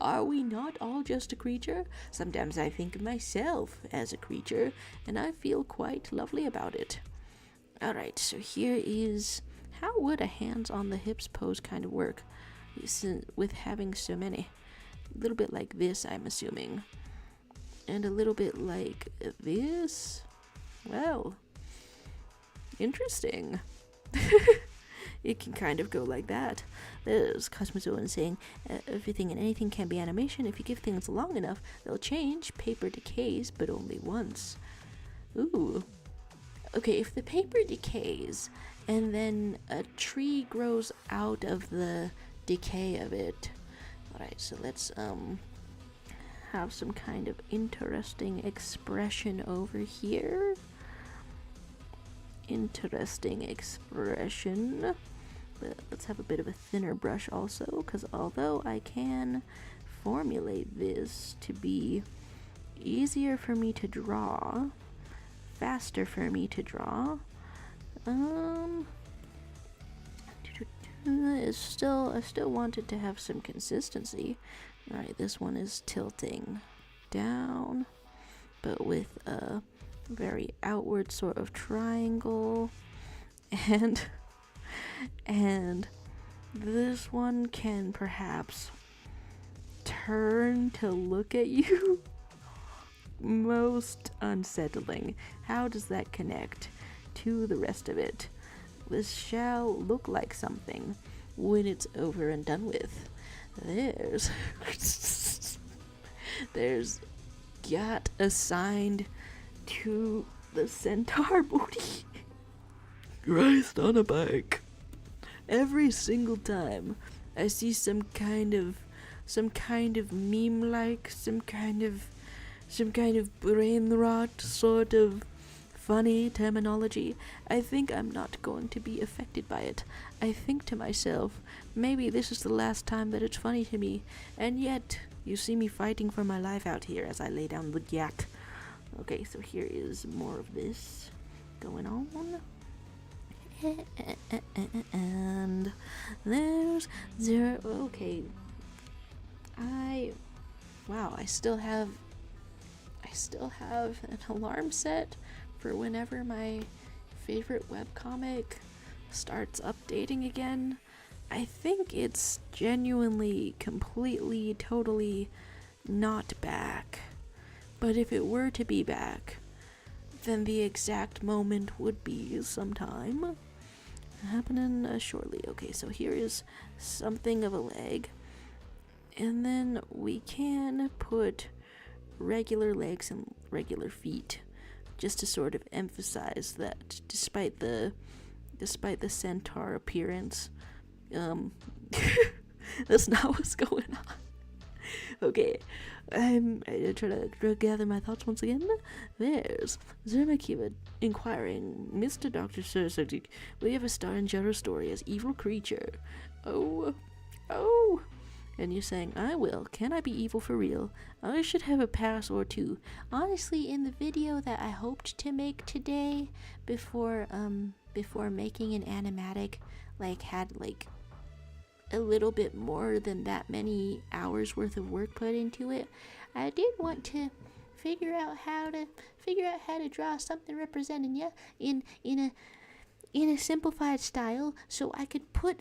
Are we not all just a creature? Sometimes I think of myself as a creature, and I feel quite lovely about it. Alright, so here is... How would a hands on the hips pose kind of work with having so many? A little bit like this, I'm assuming. And a little bit like this. Well, interesting. It can kind of go like that. There's Cosmozoan saying, everything and anything can be animation. If you give things long enough, they'll change. Paper decays, but only once. Ooh. Okay, if the paper decays, and then a tree grows out of the decay of it. Alright, so let's have some kind of interesting expression over here. Interesting expression. But let's have a bit of a thinner brush also, because although I can formulate this to be easier for me to draw, faster for me to draw, I still wanted to have some consistency. Alright, this one is tilting down, but with a very outward sort of triangle, and this one can perhaps turn to look at you. Most unsettling. How does that connect to the rest of it? This shall look like something when it's over and done with. There's got assigned to the centaur booty. Christ on a bike. Every single time I see some kind of meme, like some kind of brain rot sort of funny terminology, I think I'm not going to be affected by it. I think to myself, maybe this is the last time that it's funny to me, and yet you see me fighting for my life out here as I lay down the yak. Okay, so here is more of this going on. And there's zero. Okay. I still have an alarm set for whenever my favorite webcomic starts updating again. I think it's genuinely, completely, totally not back. But if it were to be back, then the exact moment would be sometime happening shortly. Okay, so here is something of a leg. And then we can put regular legs and regular feet, just to sort of emphasize that despite the centaur appearance, that's not what's going on. Okay, I try to gather my thoughts once again. There's Zermakiva inquiring, Mr. Dr. Sursadik, will you ever star in Jero's story as evil creature? Oh. And you're saying, I will. Can I be evil for real? I should have a pass or two. Honestly, in the video that I hoped to make today, before making an animatic, had a little bit more than that many hours worth of work put into it, I did want to figure out how to draw something representing you in a simplified style, so I could put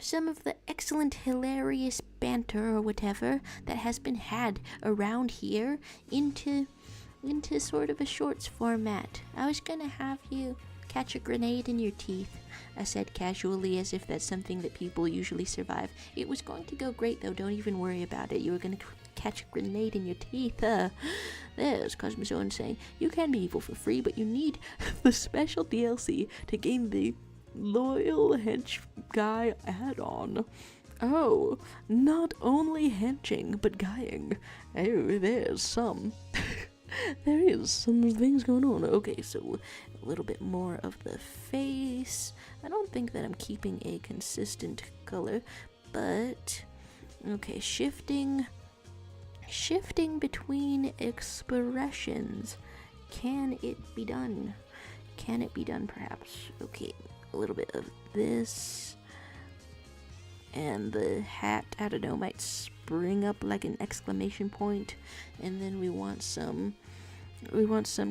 some of the excellent, hilarious banter or whatever that has been had around here into sort of a shorts format. I was gonna have you catch a grenade in your teeth. I said casually, as if that's something that people usually survive. It was going to go great, though. Don't even worry about it. You were going to catch a grenade in your teeth. There's Cosmozoan saying, you can be evil for free, but you need the special DLC to gain the Loyal Hench Guy add-on. Oh, not only henching, but guying. Oh, there's some... there is some things going on. Okay, so a little bit more of the face. I don't think that I'm keeping a consistent color, but okay, shifting between expressions. Can it be done? Can it be done, perhaps? Okay, a little bit of this. And the hat, I don't know, might spring up like an exclamation point. And then we want some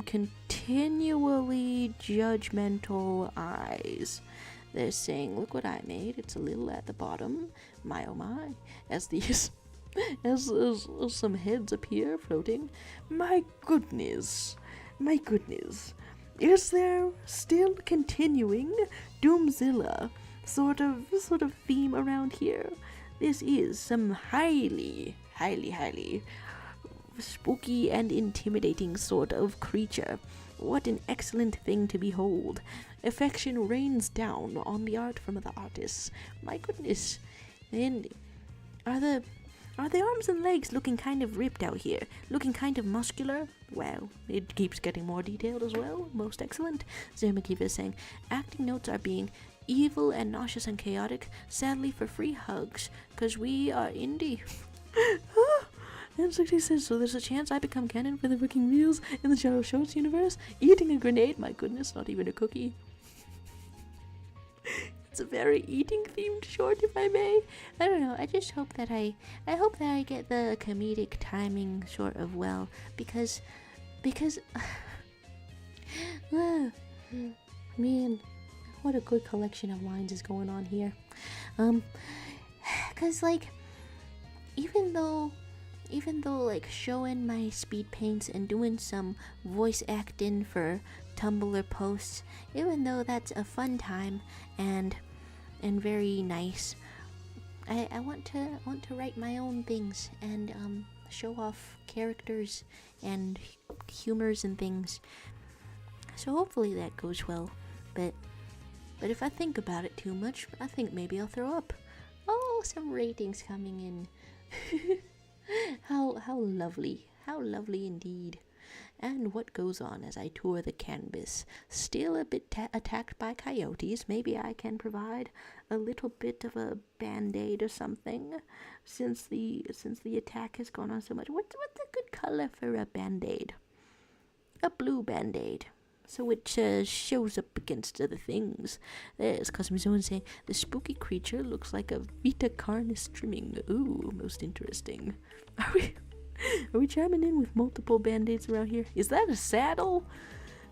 continually judgmental eyes. They're saying, look what I made. It's a little at the bottom. My oh my. As these, as some heads appear floating. My goodness. Is there still continuing Doomzilla sort of theme around here? This is some highly spooky and intimidating sort of creature. What an excellent thing to behold. Affection rains down on the art from the artists. My goodness. And are the arms and legs looking kind of ripped out here? Looking kind of muscular? Well, it keeps getting more detailed as well. Most excellent. Zermakiva is saying, acting notes are being evil and nauseous and chaotic, sadly for free hugs, 'cause we are indie. And 60 says, so there's a chance I become canon for the freaking reels in the Jero Shorts universe? Eating a grenade? My goodness, not even a cookie. It's a very eating themed short, if I may. I don't know, I just hope that I get the comedic timing sort of well, because man, what a good collection of lines is going on here. 'Cause even though showing my speed paints and doing some voice acting for Tumblr posts, even though that's a fun time and very nice, I want to write my own things and show off characters and humors and things. So hopefully that goes well. But if I think about it too much, I think maybe I'll throw up. Oh, some ratings coming in. How lovely indeed. And what goes on as I tour the canvas? Still a bit attacked by coyotes. Maybe I can provide a little bit of a band-aid or something, since the attack has gone on so much. What's a good color for a band-aid? A blue band-aid, so it shows up against other things. There's Cosmozoan saying, the spooky creature looks like a Vita Carnis trimming. Ooh, most interesting. Are we chiming in with multiple band-aids around here? Is that a saddle?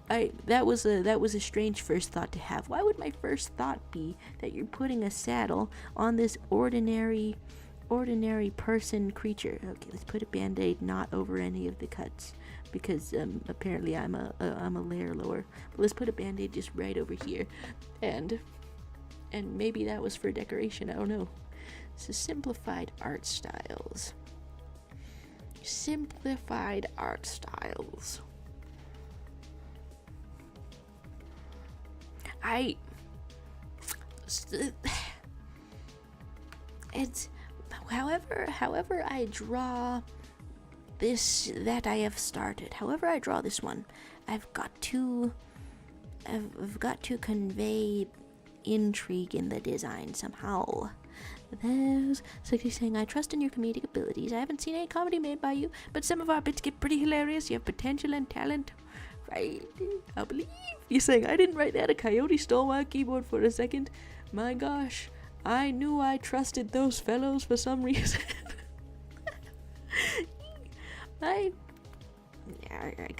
That was a strange first thought to have. Why would my first thought be that you're putting a saddle on this ordinary person creature? Okay, let's put a band-aid not over any of the cuts, because apparently I'm a layer lower. But let's put a band-aid just right over here, and maybe that was for decoration. I don't know. So simplified art styles. Simplified art styles. however I draw this that I have started, however I draw this one, I've got to convey intrigue in the design somehow. There's Sixty saying, I trust in your comedic abilities. I haven't seen any comedy made by you, but some of our bits get pretty hilarious. You have potential and talent. Right? I believe. You're saying, I didn't write that. A coyote stole my keyboard for a second. My gosh. I knew I trusted those fellows for some reason. I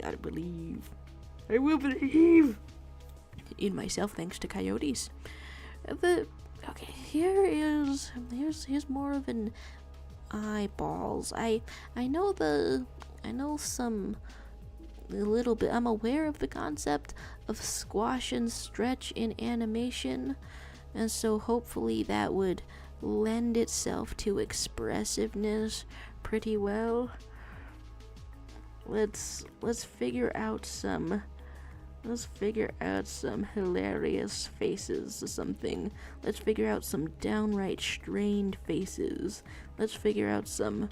gotta believe. I will believe in myself thanks to coyotes. Okay, here's more of an eyeballs. I know a little bit. I'm aware of the concept of squash and stretch in animation, and so hopefully that would lend itself to expressiveness pretty well. Let's figure out some hilarious faces or something. Let's figure out some downright strained faces. Let's figure out some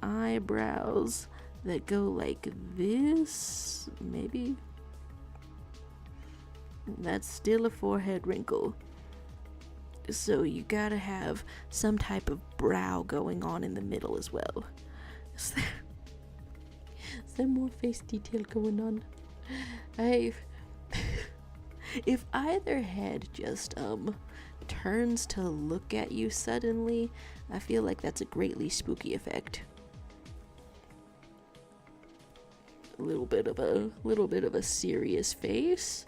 eyebrows that go like this, maybe. That's still a forehead wrinkle. So you gotta have some type of brow going on in the middle as well. Is there more face detail going on? If either head just turns to look at you suddenly, I feel like that's a greatly spooky effect. A little bit of a serious face.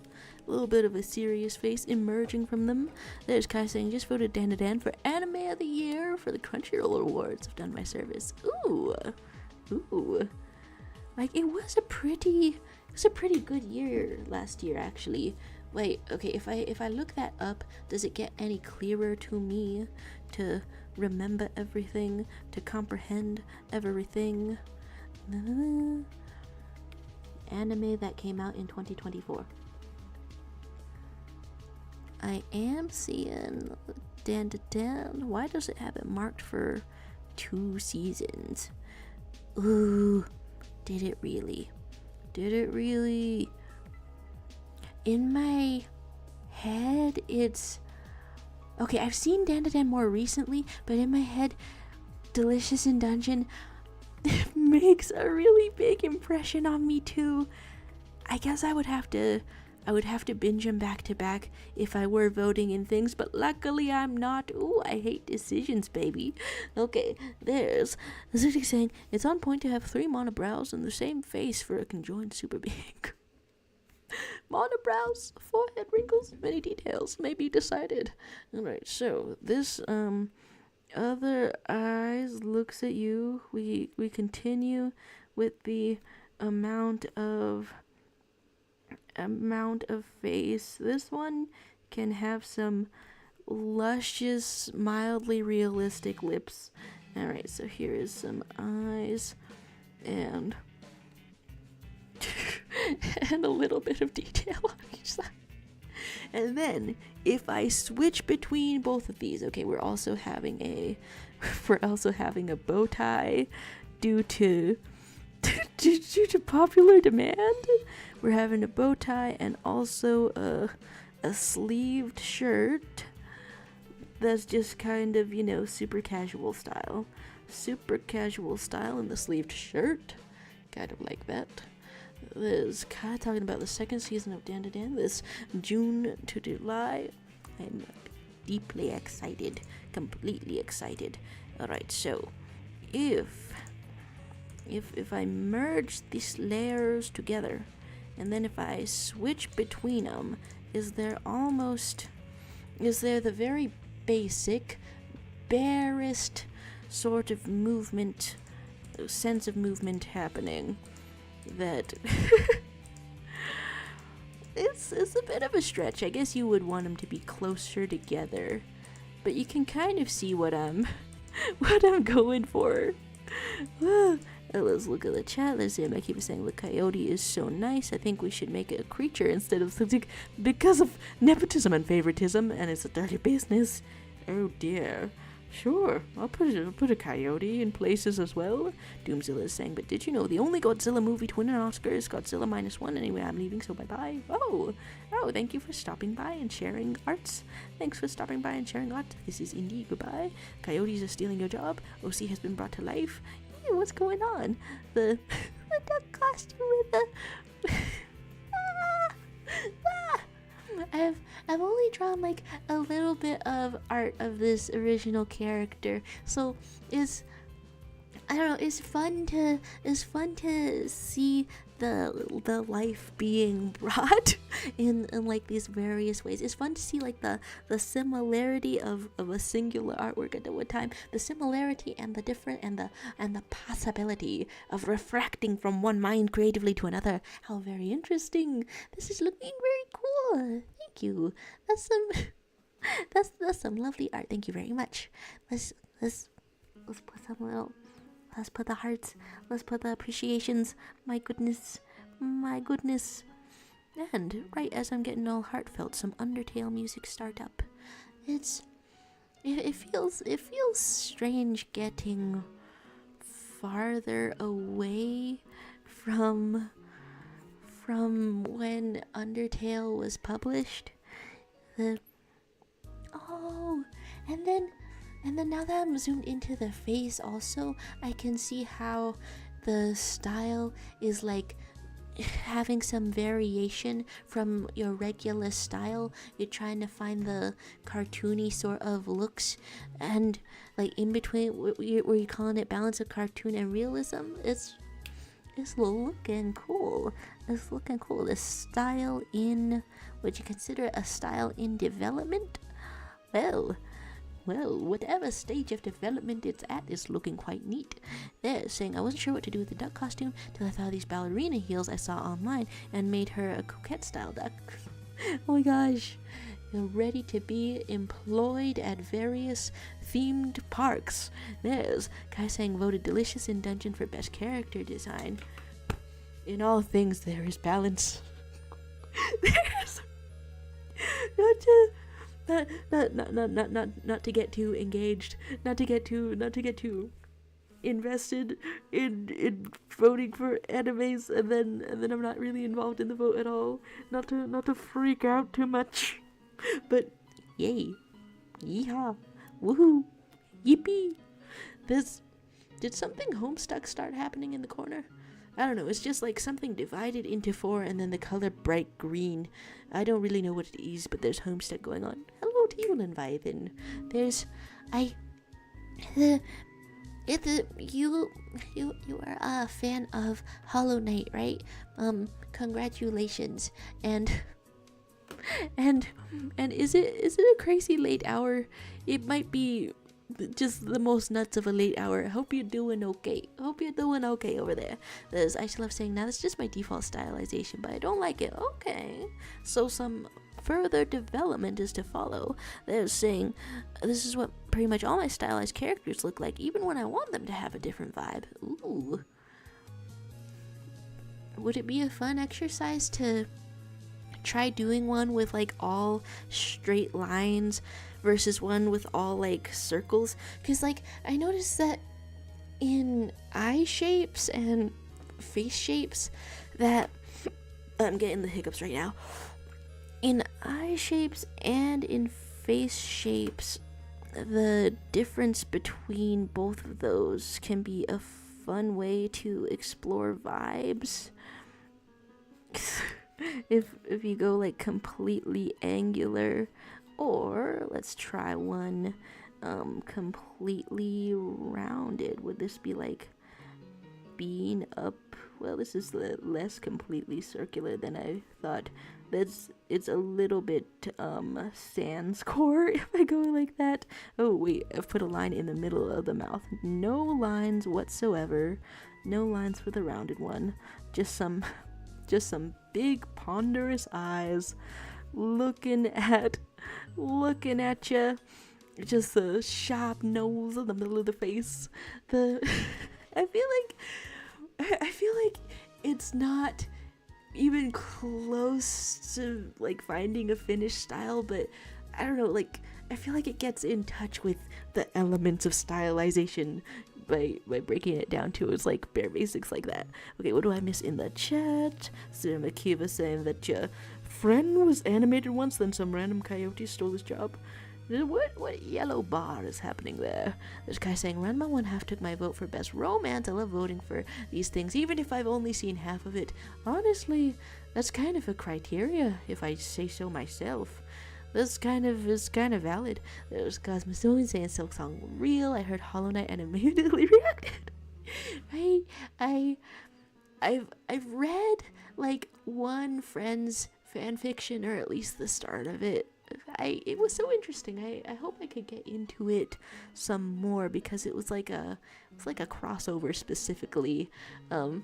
A little bit of a serious face emerging from them. There's Kai saying, just voted Dan for Anime of the Year for the Crunchyroll Awards. I've done my service. Ooh. Like, it was a pretty good year last year, actually. Wait, okay, if I look that up, does it get any clearer to me to remember everything, to comprehend everything? Anime that came out in 2024. I am seeing Dan. Why does it have it marked for 2 seasons? Ooh, did it really? In my head, it's... Okay, I've seen Dan more recently, but in my head, Delicious in Dungeon makes a really big impression on me too. I guess I would have to binge them back to back if I were voting in things, but luckily I'm not. Ooh, I hate decisions, baby. Okay, there's Zuti saying, it's on point to have 3 monobrows in the same face for a conjoined super being. Monobrows, forehead wrinkles, many details may be decided. Alright, so this other eyes looks at you. We continue with the amount of face. This one can have some luscious, mildly realistic lips. Alright, so here is some eyes and and a little bit of detail on each side. And then if I switch between both of these, okay, we're also having a bow tie due to popular demand. We're having a bow tie and also a sleeved shirt that's just kind of, super casual style. Super casual style in the sleeved shirt. Kind of like that. There's Kai talking about the 2nd season of Dan this June to July. I'm deeply excited. Completely excited. Alright, so if I merge these layers together, and then if I switch between them, is there the very basic, barest sort of movement, sense of movement happening that it's a bit of a stretch. I guess you would want them to be closer together, but you can kind of see what I'm going for. Let's look at the chat. Let's see. I keep saying the coyote is so nice. I think we should make it a creature instead of something because of nepotism and favoritism, and it's a dirty business. Oh dear. Sure, I'll put a coyote in places as well. Doomzilla is saying, but did you know the only Godzilla movie to win an Oscar is Godzilla -1? Anyway, I'm leaving, so bye-bye. Oh, thank you for stopping by and sharing arts. Thanks for stopping by and sharing art. This is Indy, goodbye. Coyotes are stealing your job. OC has been brought to life. Hey, what's going on? The duck costume with the... I've only drawn like a little bit of art of this original character, so I don't know, it's fun to see the life being brought in like these various ways. It's fun to see like the similarity of a singular artwork at one time, the similarity and the different and the possibility of refracting from one mind creatively to another. How very interesting. This is looking very cool. Thank you. That's some that's some lovely art. Thank you very much. Let's put some little... Let's put the hearts. Let's put the appreciations. My goodness. And right as I'm getting all heartfelt, some Undertale music start up. It feels strange getting farther away from when Undertale was published. And then now that I'm zoomed into the face also, I can see how the style is like having some variation from your regular style. You're trying to find the cartoony sort of looks, and like in between where you're calling it balance of cartoon and realism. It's looking cool. It's looking cool. The style in... Would you consider a style in development? Well, whatever stage of development it's at is looking quite neat. They're saying, I wasn't sure what to do with the duck costume till I found these ballerina heels I saw online and made her a coquette style duck. Oh my gosh. You're ready to be employed at various themed parks. There's Kai saying voted delicious in Dungeon for best character design. In all things there is balance. There's not to get too engaged, not to get too invested in voting for animes, and then I'm not really involved in the vote at all. Not to freak out too much. But yay, yeehaw, woohoo, yippee! Did something Homestuck start happening in the corner? I don't know, it's just like something divided into 4 and then the color bright green. I don't really know what it is, but there's Homestuck going on. Hello to you, Leviathan. You are a fan of Hollow Knight, right? Congratulations. And is it a crazy late hour? It might be just the most nuts of a late hour. I hope you're doing okay. Over there. I still love saying now that's just my default stylization, but I don't like it. Okay. So some further development is to follow. They're saying this is what pretty much all my stylized characters look like, even when I want them to have a different vibe. Ooh. Would it be a fun exercise to try doing one with like all straight lines versus one with all like circles? Because like I noticed that in eye shapes and face shapes that I'm getting the hiccups right now. In eye shapes and in face shapes, the difference between both of those can be a fun way to explore vibes. if you go like completely angular, or let's try one completely rounded. Would this be like being up? Well, this is less completely circular than I thought. It's a little bit sans core if I go like that. Oh wait, I've put a line in the middle of the mouth. No lines whatsoever. No lines for the rounded one. Just some big ponderous eyes looking at you. Just the sharp nose in the middle of the face. I feel like it's not even close to like finding a finished style, but I don't know, like, I feel like it gets in touch with the elements of stylization by breaking it down to its like bare basics like that. Okay, what do I miss in the chat? Cinema Kiva saying that your friend was animated once, then some random coyote stole his job. What yellow bar is happening there? There's a guy saying, Ranma 1/2 took my vote for best romance. I love voting for these things, even if I've only seen half of it. Honestly, that's kind of a criteria, if I say so myself. This kind of is kind of valid. There's Cosmozoan saying Silk Song real. I heard Hollow Knight and immediately reacted. I've read like one friend's fan fiction, or at least the start of it. It was so interesting. I hope I could get into it some more, because it was like a crossover specifically, and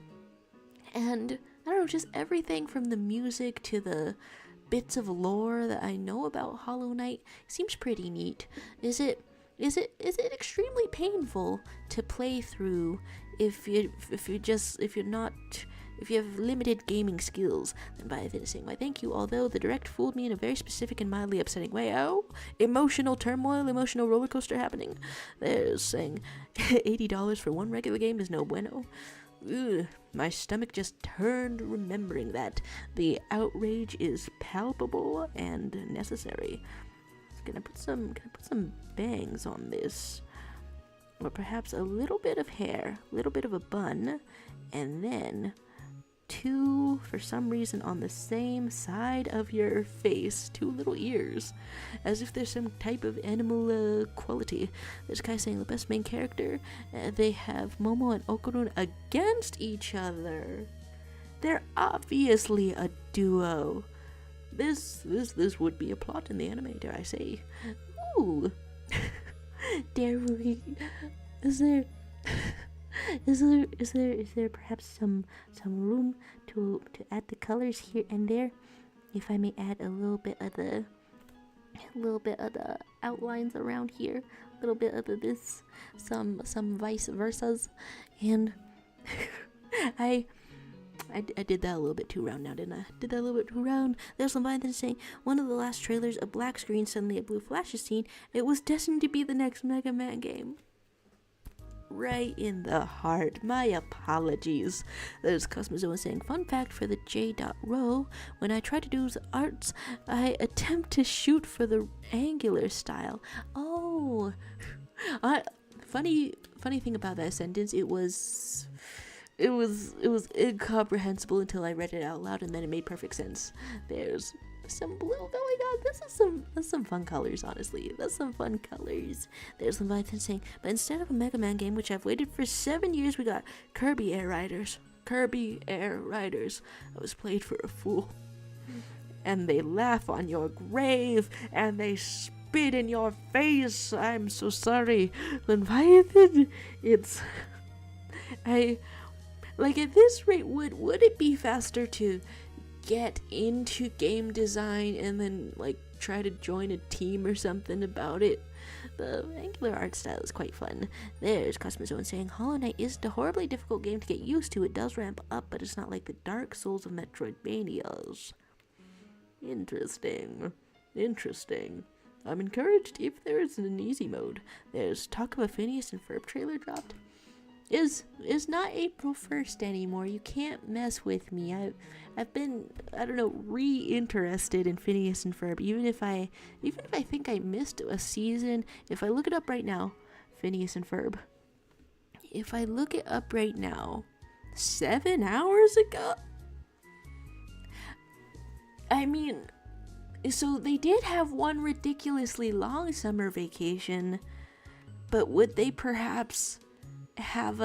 I don't know, just everything from the music to the bits of lore that I know about Hollow Knight seems pretty neat. Is it extremely painful to play through if you have limited gaming skills? Then by finishing my thank you, although the direct fooled me in a very specific and mildly upsetting way. Oh, emotional turmoil, emotional roller coaster happening. There's saying $80 for one regular game is no bueno. Ugh, my stomach just turned remembering that. The outrage is palpable and necessary. Gonna put some bangs on this, or perhaps a little bit of hair, a little bit of a bun, and then two, for some reason, on the same side of your face, two little ears, as if there's some type of animal quality. There's a guy saying the best main character. They have Momo and Okarun against each other. They're obviously a duo. This would be a plot in the anime, dare I say. Ooh. Dare we? Is there perhaps some room to add the colors here and there? If I may add a little bit of the outlines around here, a little bit of this, some vice versas, and I did that a little bit too round now, didn't I? Did that a little bit too round. There's some line that's saying, one of the last trailers, a black screen, suddenly a blue flash is seen. It was destined to be the next Mega Man game. Right in the heart. My apologies. There's Cosmozoan saying, fun fact for the J.Row, when I try to do the arts, I attempt to shoot for the angular style. Oh. Funny thing about that sentence, it was incomprehensible until I read it out loud, and then it made perfect sense. There's some blue. Oh my god, that's some fun colors, honestly. That's some fun colors. There's some Leviathan saying, but instead of a Mega Man game, which I've waited for 7 years, we got Kirby Air Riders. Kirby Air Riders. I was played for a fool. And they laugh on your grave, and they spit in your face. I'm so sorry. Leviathan, it's... Like, at this rate, would it be faster to get into game design and then, like, try to join a team or something about it? The angular art style is quite fun. There's Cosmozoan saying, Hollow Knight isn't a horribly difficult game to get used to. It does ramp up, but it's not like the Dark Souls of Metroidvanias. Interesting. I'm encouraged if there is an easy mode. There's talk of a Phineas and Ferb trailer dropped. Is not April 1st anymore. You can't mess with me. I've been, I don't know, re-interested in Phineas and Ferb. Even if I think I missed a season, if I look it up right now, Phineas and Ferb. If I look it up right now, 7 hours ago? I mean, so they did have one ridiculously long summer vacation, but would they perhaps have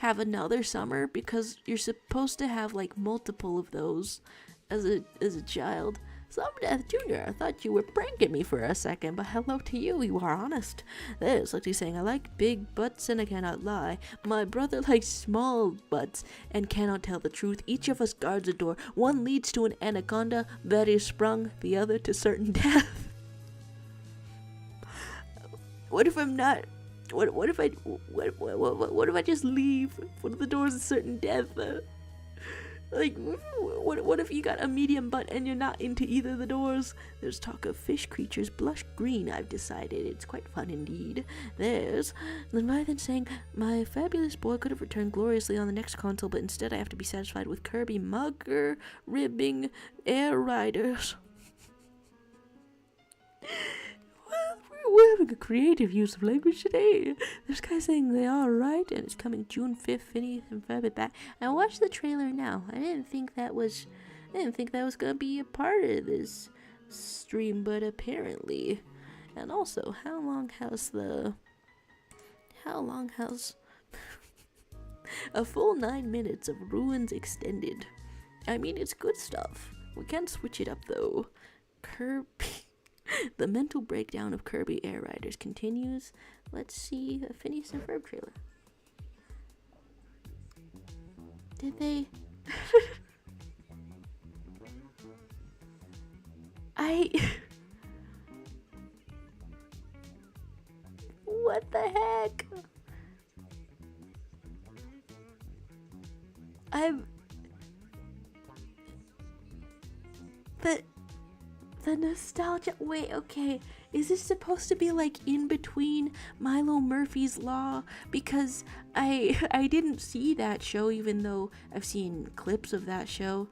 another summer, because you're supposed to have like multiple of those as a child? Somdeath Jr., I thought you were pranking me for a second, but hello to you, you are honest. There's like he's saying, I like big butts and I cannot lie. My brother likes small butts and cannot tell the truth. Each of us guards a door. One leads to an anaconda that is sprung, the other to certain death. What if I'm not? What if I just leave one of the doors to certain death? Like, what if you got a medium butt and you're not into either of the doors? There's talk of fish creatures blush green, I've decided. It's quite fun indeed. There's Leviathan saying, my fabulous boy could have returned gloriously on the next console, but instead I have to be satisfied with Kirby Mugger ribbing air riders. We're having a creative use of language today. This guy saying they are right, and it's coming June 5th, Phineas and Ferb back. I watched the trailer now. I didn't think that was gonna be a part of this stream, but apparently. And also, how long has a full 9 minutes of Ruins Extended? I mean, it's good stuff. We can't switch it up though. Kirby. The mental breakdown of Kirby Air Riders continues. Let's see a Phineas and Ferb trailer. Did they? What the heck? The nostalgia. Wait, okay. Is this supposed to be like in between Milo Murphy's Law? Because I didn't see that show, even though I've seen clips of that show.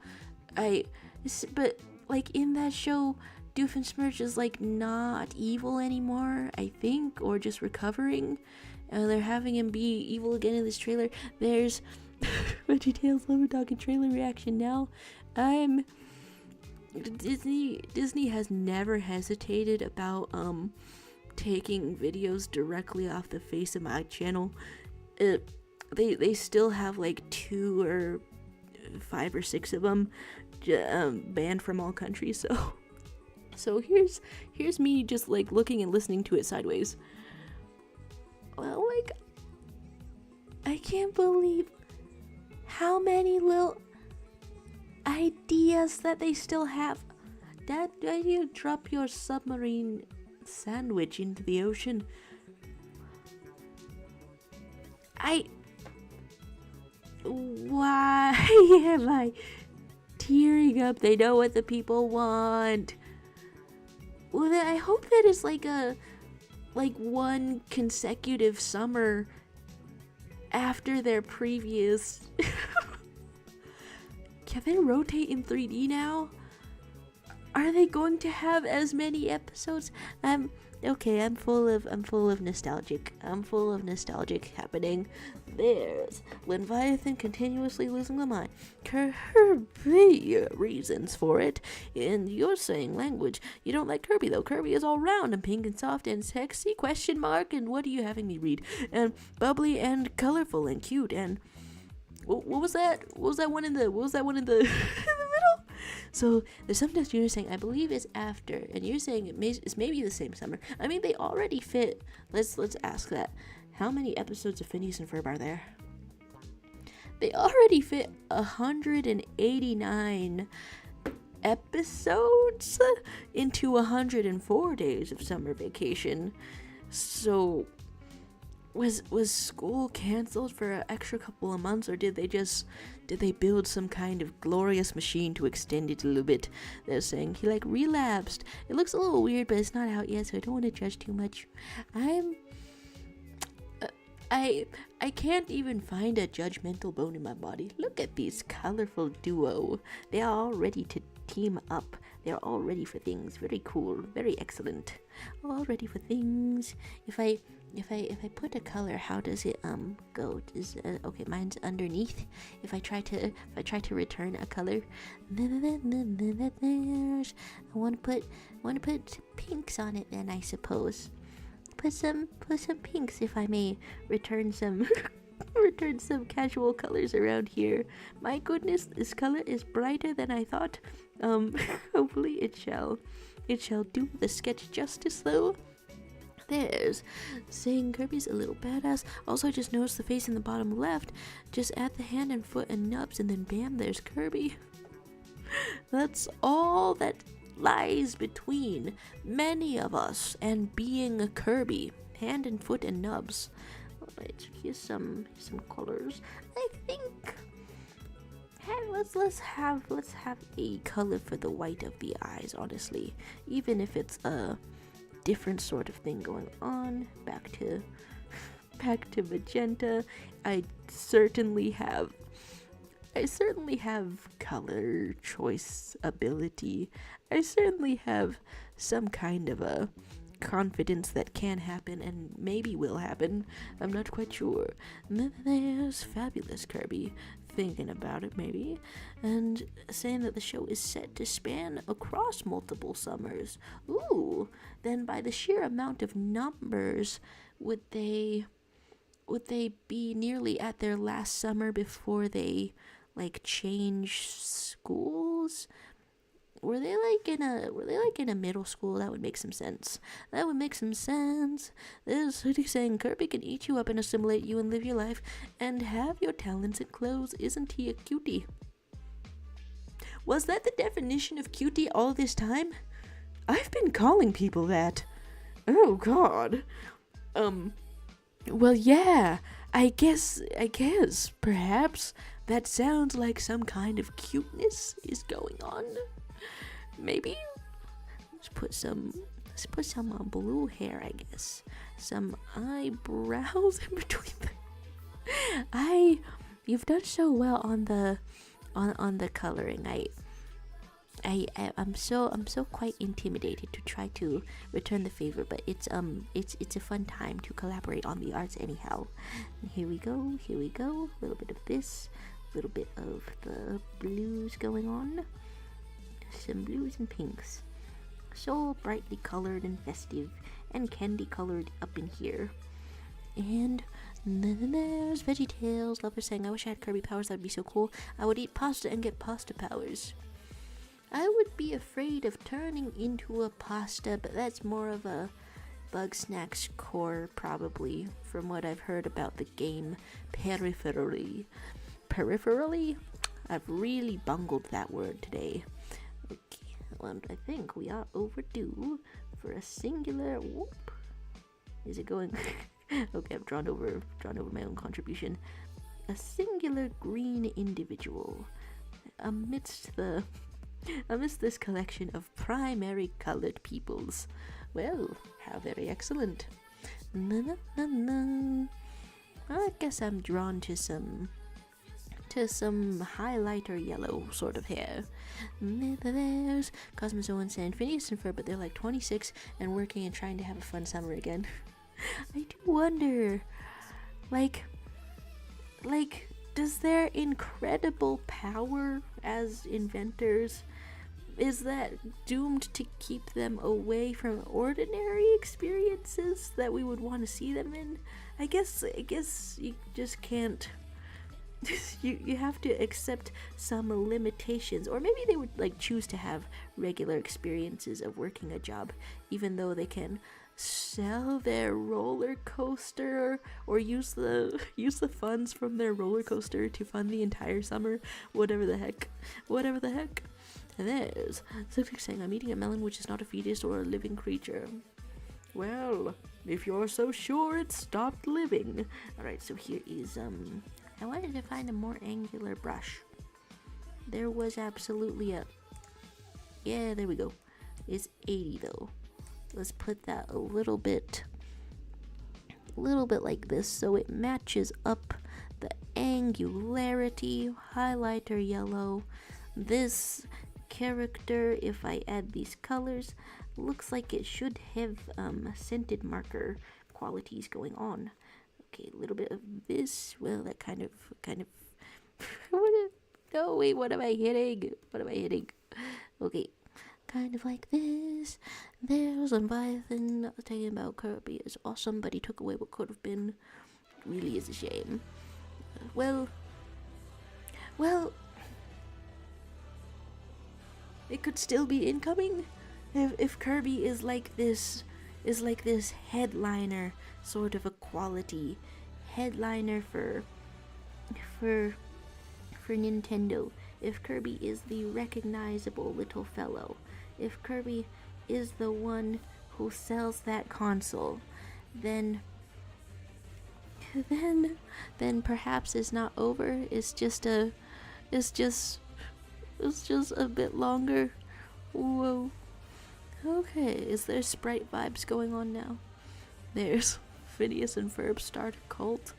But like in that show, Doofenshmirtz is like not evil anymore, I think, or just recovering. They're having him be evil again in this trailer. There's VeggieTales Lover Dog and trailer reaction now. Disney has never hesitated about taking videos directly off the face of my channel. They still have like 2 or 5 or 6 of them banned from all countries. So here's me just like looking and listening to it sideways. Oh my god, I can't believe how many little ideas that they still have. Dad, why you drop your submarine sandwich into the ocean? Why am I tearing up? They know what the people want. Well, I hope that is like one consecutive summer after their previous. Can they rotate in 3D now? Are they going to have as many episodes? Okay, I'm full of nostalgic. I'm full of nostalgic happening. There's Leviathan continuously losing the mind. Kirby reasons for it. And you're saying language. You don't like Kirby though. Kirby is all round and pink and soft and sexy? Question mark. And what are you having me read? And bubbly and colorful and cute and what was that? What was that one in the in the middle? So there's some text you're saying I believe is after, and you're saying it's maybe the same summer. I mean, they already fit. Let's ask that. How many episodes of Phineas and Ferb are there? They already fit 189 episodes into 104 days of summer vacation. So was school canceled for an extra couple of months, or did they build some kind of glorious machine to extend it a little bit? They're saying he like relapsed. It looks a little weird, but it's not out yet, so I don't want to judge too much. I can't even find a judgmental bone in my body. Look at this colorful duo. They are all ready to team up. They're all ready for things. Very cool. Very excellent. All ready for things. If I put a color, how does it go? Okay, mine's underneath. If I try to return a color, I want to put pinks on it. Then I suppose put some pinks, if I may. Return some casual colors around here. My goodness, this color is brighter than I thought. Hopefully it shall do the sketch justice though. There's saying Kirby's a little badass. Also, just notice the face in the bottom left. Just add the hand and foot and nubs, and then bam, there's Kirby. That's all that lies between many of us and being a Kirby. Hand and foot and nubs. Alright, here's some colors. I think Hey, let's have a color for the white of the eyes, honestly. Even if it's a different sort of thing going on. Back to magenta. I certainly have color choice ability. I certainly have some kind of a confidence that can happen and maybe will happen. I'm not quite sure. And then there's Fabulous Kirby thinking about it maybe and saying that the show is set to span across multiple summers. Ooh, then by the sheer amount of numbers, would they be nearly at their last summer before they like change schools? Were they like in a middle school? That would make some sense. This is saying Kirby can eat you up and assimilate you and live your life and have your talents and clothes. Isn't he a cutie? Was that the definition of cutie all this time? I've been calling people that. Oh God. Well, yeah. I guess perhaps that sounds like some kind of cuteness is going on. Maybe let's put some blue hair, I guess. Some eyebrows in between. You've done so well on the coloring. I'm so quite intimidated to try to return the favor, but it's a fun time to collaborate on the arts anyhow. And here we go. A little bit of this, a little bit of the blues going on. Some blues and pinks. So brightly colored and festive and candy colored up in here. And then there's VeggieTales. Lover saying, I wish I had Kirby powers, that'd be so cool. I would eat pasta and get pasta powers. I would be afraid of turning into a pasta, but that's more of a Bugsnax core, probably, from what I've heard about the game peripherally. Peripherally? I've really bungled that word today. Okay, well, I think we are overdue for a singular. Whoop. Is it going? Okay, I've drawn over my own contribution. A singular green individual amidst this collection of primary colored peoples. Well, how very excellent. I guess I'm drawn to some highlighter yellow sort of hair. There's Cosmozoan saying Phineas and Ferb, but they're like 26 and working and trying to have a fun summer again. I do wonder, like, does their incredible power as inventors, is that doomed to keep them away from ordinary experiences that we would want to see them in? I guess you just can't. You have to accept some limitations, or maybe they would like choose to have regular experiences of working a job, even though they can sell their roller coaster or use the funds from their roller coaster to fund the entire summer. Whatever the heck. And there's something saying, I'm eating a melon which is not a fetus or a living creature. Well, if you're so sure it stopped living. Alright, so here is I wanted to find a more angular brush. There was absolutely yeah, there we go. It's 80 though. Let's put that a little bit like this so it matches up the angularity. Highlighter yellow. This character, if I add these colors, looks like it should have scented marker qualities going on. Okay, a little bit of this. Well, that kind of what am I hitting? Okay, kind of like this. There's Leviathan talking about Kirby is awesome, but he took away what could have been. Really is a shame. Well, it could still be incoming if Kirby is like this headliner sort of a quality headliner for Nintendo. If Kirby is the recognizable little fellow, if Kirby is the one who sells that console, then perhaps it's not over. It's just a It's just a bit longer. Whoa. Okay, is there Sprite vibes going on now? There's Phineas and Ferb start a cult.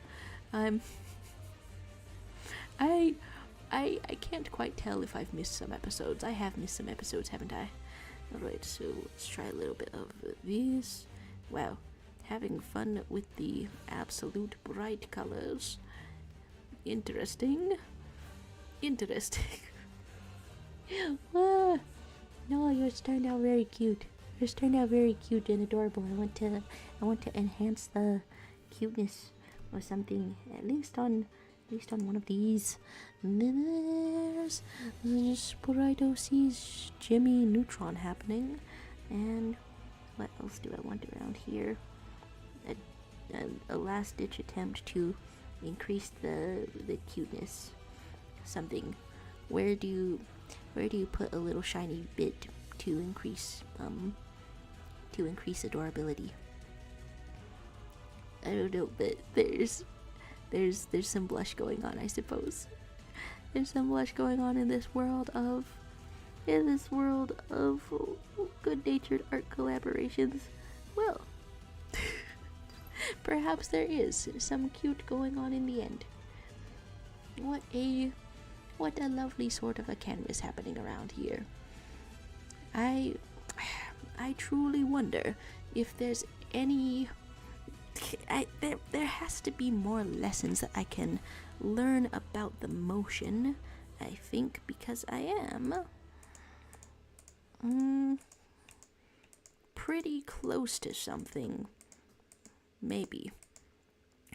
I can't quite tell if I've missed some episodes. I have missed some episodes, haven't I? Alright, so let's try a little bit of these. Wow, having fun with the absolute bright colors. Interesting. Ah, no, yours turned out very cute. Yours turned out very cute and adorable. I want to enhance the cuteness or something. At least on one of these. And then there's Sprite OC's Jimmy Neutron happening. And what else do I want around here? A last ditch attempt to increase the cuteness. Something. Where do you put a little shiny bit to increase adorability? I don't know, but there's some blush going on, I suppose. There's some blush going on in this world of good-natured art collaborations. Well, perhaps there is some cute going on in the end. What a lovely sort of a canvas happening around here. I truly wonder if there's any... there has to be more lessons that I can learn about the motion, I think, because I am pretty close to something. Maybe.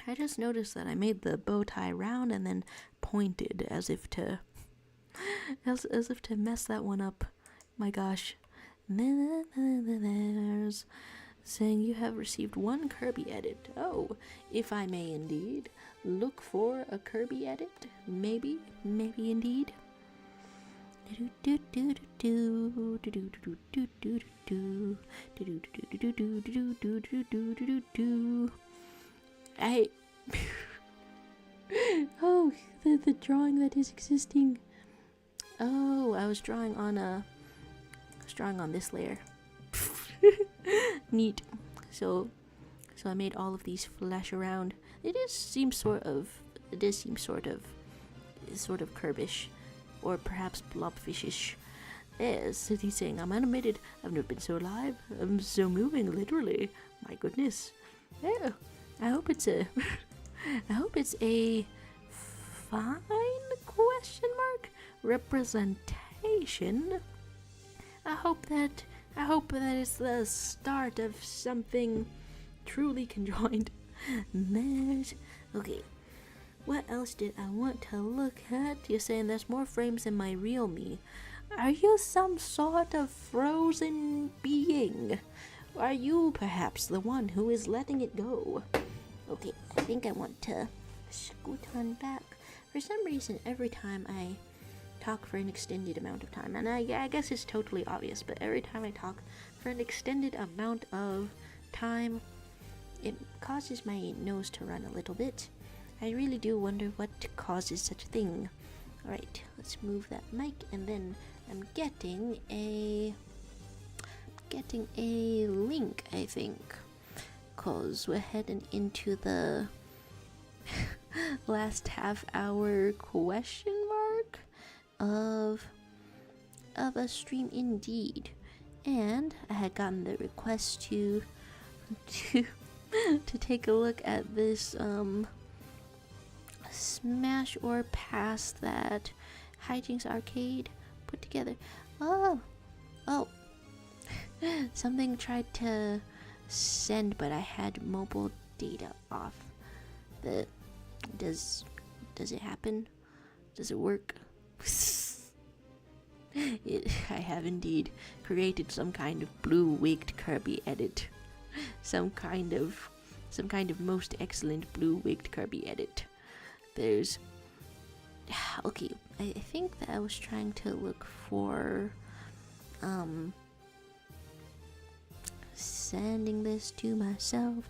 I just noticed that I made the bow tie round and then pointed as if to mess that one up. My gosh. There's saying you have received one Kirby edit. Oh, if I may indeed look for a Kirby edit. Maybe indeed. Oh, the drawing that is existing. Oh, I was drawing on this layer. Neat. So I made all of these flash around. It does seem sort of curvish, or perhaps blobfishish. Yes, he's saying, I'm animated. I've never been so alive. I'm so moving, literally. My goodness. Yeah, I hope it's a fine question mark representation. I hope that it's the start of something truly conjoined. Okay. What else did I want to look at? You're saying there's more frames in my real me. Are you some sort of frozen being? Are you perhaps the one who is letting it go? Okay, I think I want to scoot on back. For some reason, every time I talk for an extended amount of time, and I guess it's totally obvious, but every time I talk for an extended amount of time, it causes my nose to run a little bit. I really do wonder what causes such a thing. Alright, let's move that mic, and then I'm getting a link, I think, cause we're heading into the last half hour question mark of a stream indeed. And I had gotten the request to take a look at this smash or pass that Hijinks Arcade put together. Oh something tried to send, but I had mobile data off. Does it happen? Does it work? I have indeed created some kind of blue-wigged Kirby edit. Some kind of most excellent blue-wigged Kirby edit. There's... Okay, I think that I was trying to look for... sending this to myself.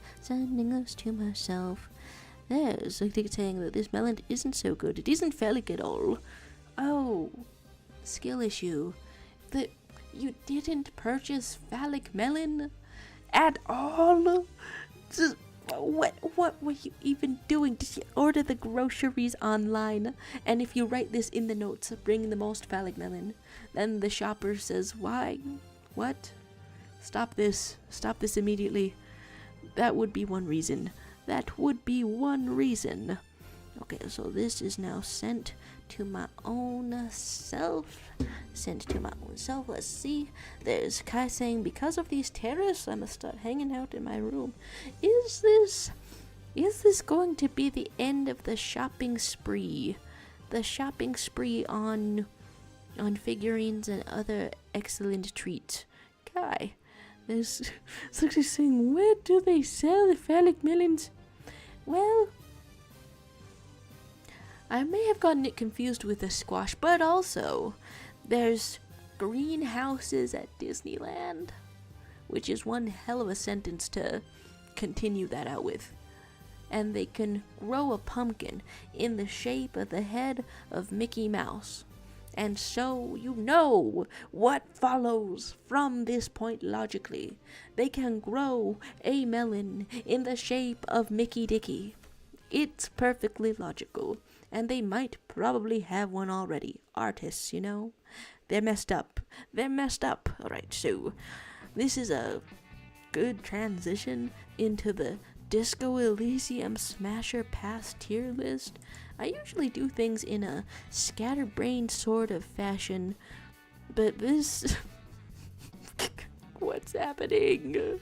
There's, I think it's saying that this melon isn't so good. It isn't phallic at all. Oh, skill issue. The You didn't purchase phallic melon at all? Just, what were you even doing? Did you order the groceries online? And if you write this in the notes, bring the most phallic melon, then the shopper says, why? What? Stop this immediately. That would be one reason. Okay, so this is now sent to my own self. Let's see. There's Kai saying, because of these terrorists, I must start hanging out in my room. Is this going to be the end of the shopping spree? The shopping spree on figurines and other excellent treats. Kai, there's actually saying, where do they sell the phallic melons? Well, I may have gotten it confused with the squash, but also there's greenhouses at Disneyland, which is one hell of a sentence to continue that out with. And they can grow a pumpkin in the shape of the head of Mickey Mouse. And so you know what follows from this point logically. They can grow a melon in the shape of Mickey Dicky. It's perfectly logical. And they might probably have one already. Artists, you know? They're messed up. Alright, so this is a good transition into the Disco Elysium Smasher Pass tier list. I usually do things in a scatterbrained sort of fashion, but this... What's happening?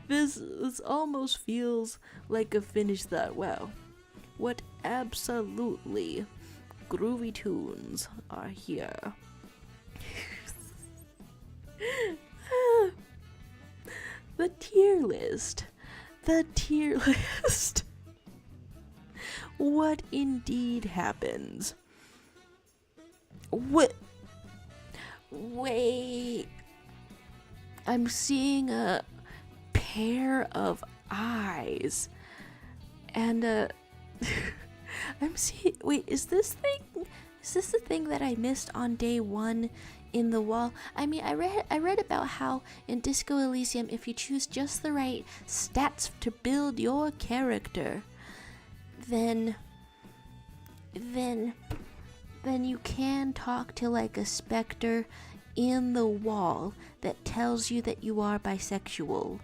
This almost feels like a finished thought. Wow. What absolutely groovy tunes are here. The tier list. What indeed happens? What? Wait. I'm seeing a pair of eyes. And I'm seeing. Wait, is this the thing that I missed on day one in the wall? I mean, I read about how in Disco Elysium, if you choose just the right stats to build your character, then you can talk to like a specter in the wall that tells you that you are bisexual,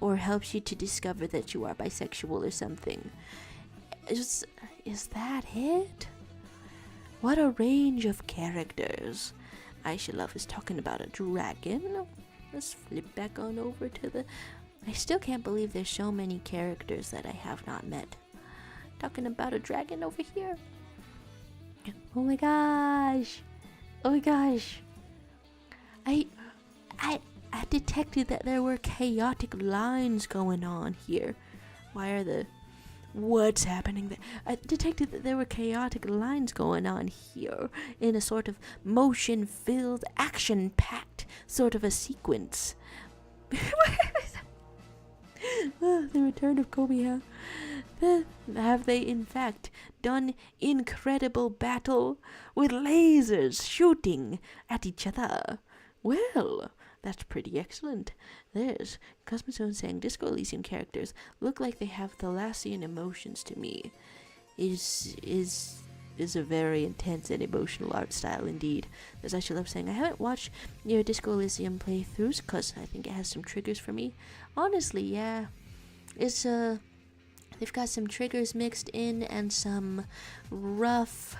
or helps you to discover that you are bisexual or something. Is that it? What a range of characters. Aisha Love is talking about a dragon. Let's flip back on over to the... I still can't believe there's so many characters that I have not met. Talking about a dragon over here. Oh my gosh. I detected that there were chaotic lines going on here. What's happening there? I detected that there were chaotic lines going on here in a sort of motion-filled, action-packed sort of a sequence. The return of Kobe. Have they in fact done incredible battle with lasers shooting at each other? Well, that's pretty excellent. There's Cosmozone saying Disco Elysium characters look like they have Thalassian emotions to me. Is a very intense and emotional art style indeed. There's actually Love saying I haven't watched your Disco Elysium playthroughs because I think it has some triggers for me. Honestly, yeah. It's they've got some triggers mixed in and some rough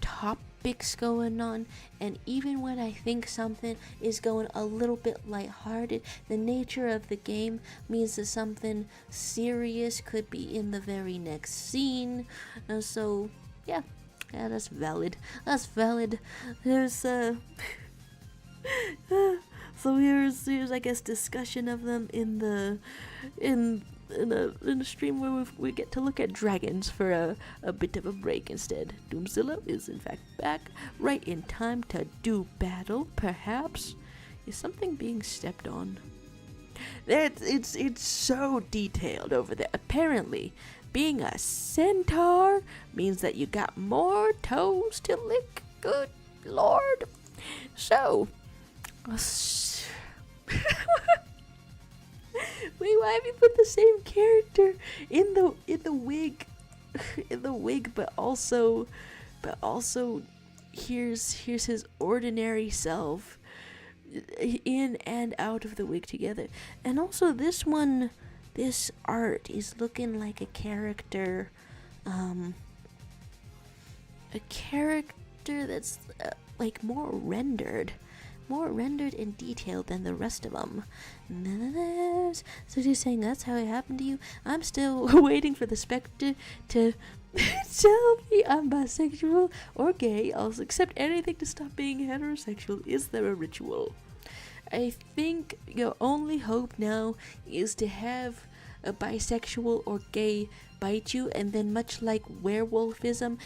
topics going on, and even when I think something is going a little bit lighthearted, the nature of the game means that something serious could be in the very next scene. So yeah, that's valid. There's so here's I guess discussion of them in a stream where we get to look at dragons for a bit of a break instead. Doomzilla is in fact back, right in time to do battle, perhaps. Is something being stepped on? It's so detailed over there. Apparently, being a centaur means that you got more toes to lick. Good lord. So, wait, why have you put the same character in the wig, in the wig, but also here's his ordinary self, in and out of the wig together. And also this art is looking like a character that's like more rendered and detailed than the rest of them. So you're saying that's how it happened to you? I'm still waiting for the Spectre to tell me I'm bisexual or gay. I'll accept anything to stop being heterosexual. Is there a ritual? I think your only hope now is to have a bisexual or gay bite you, and then much like werewolfism,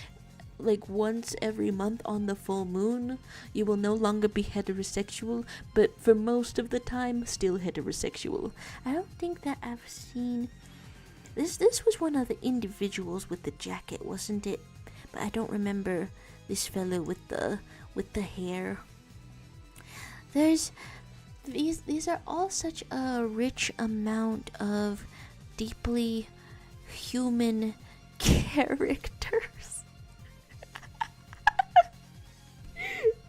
like once every month on the full moon, you will no longer be heterosexual, but for most of the time, still heterosexual. I don't think that I've seen... This was one of the individuals with the jacket, wasn't it? But I don't remember this fellow with the hair. These are all such a rich amount of deeply human characters.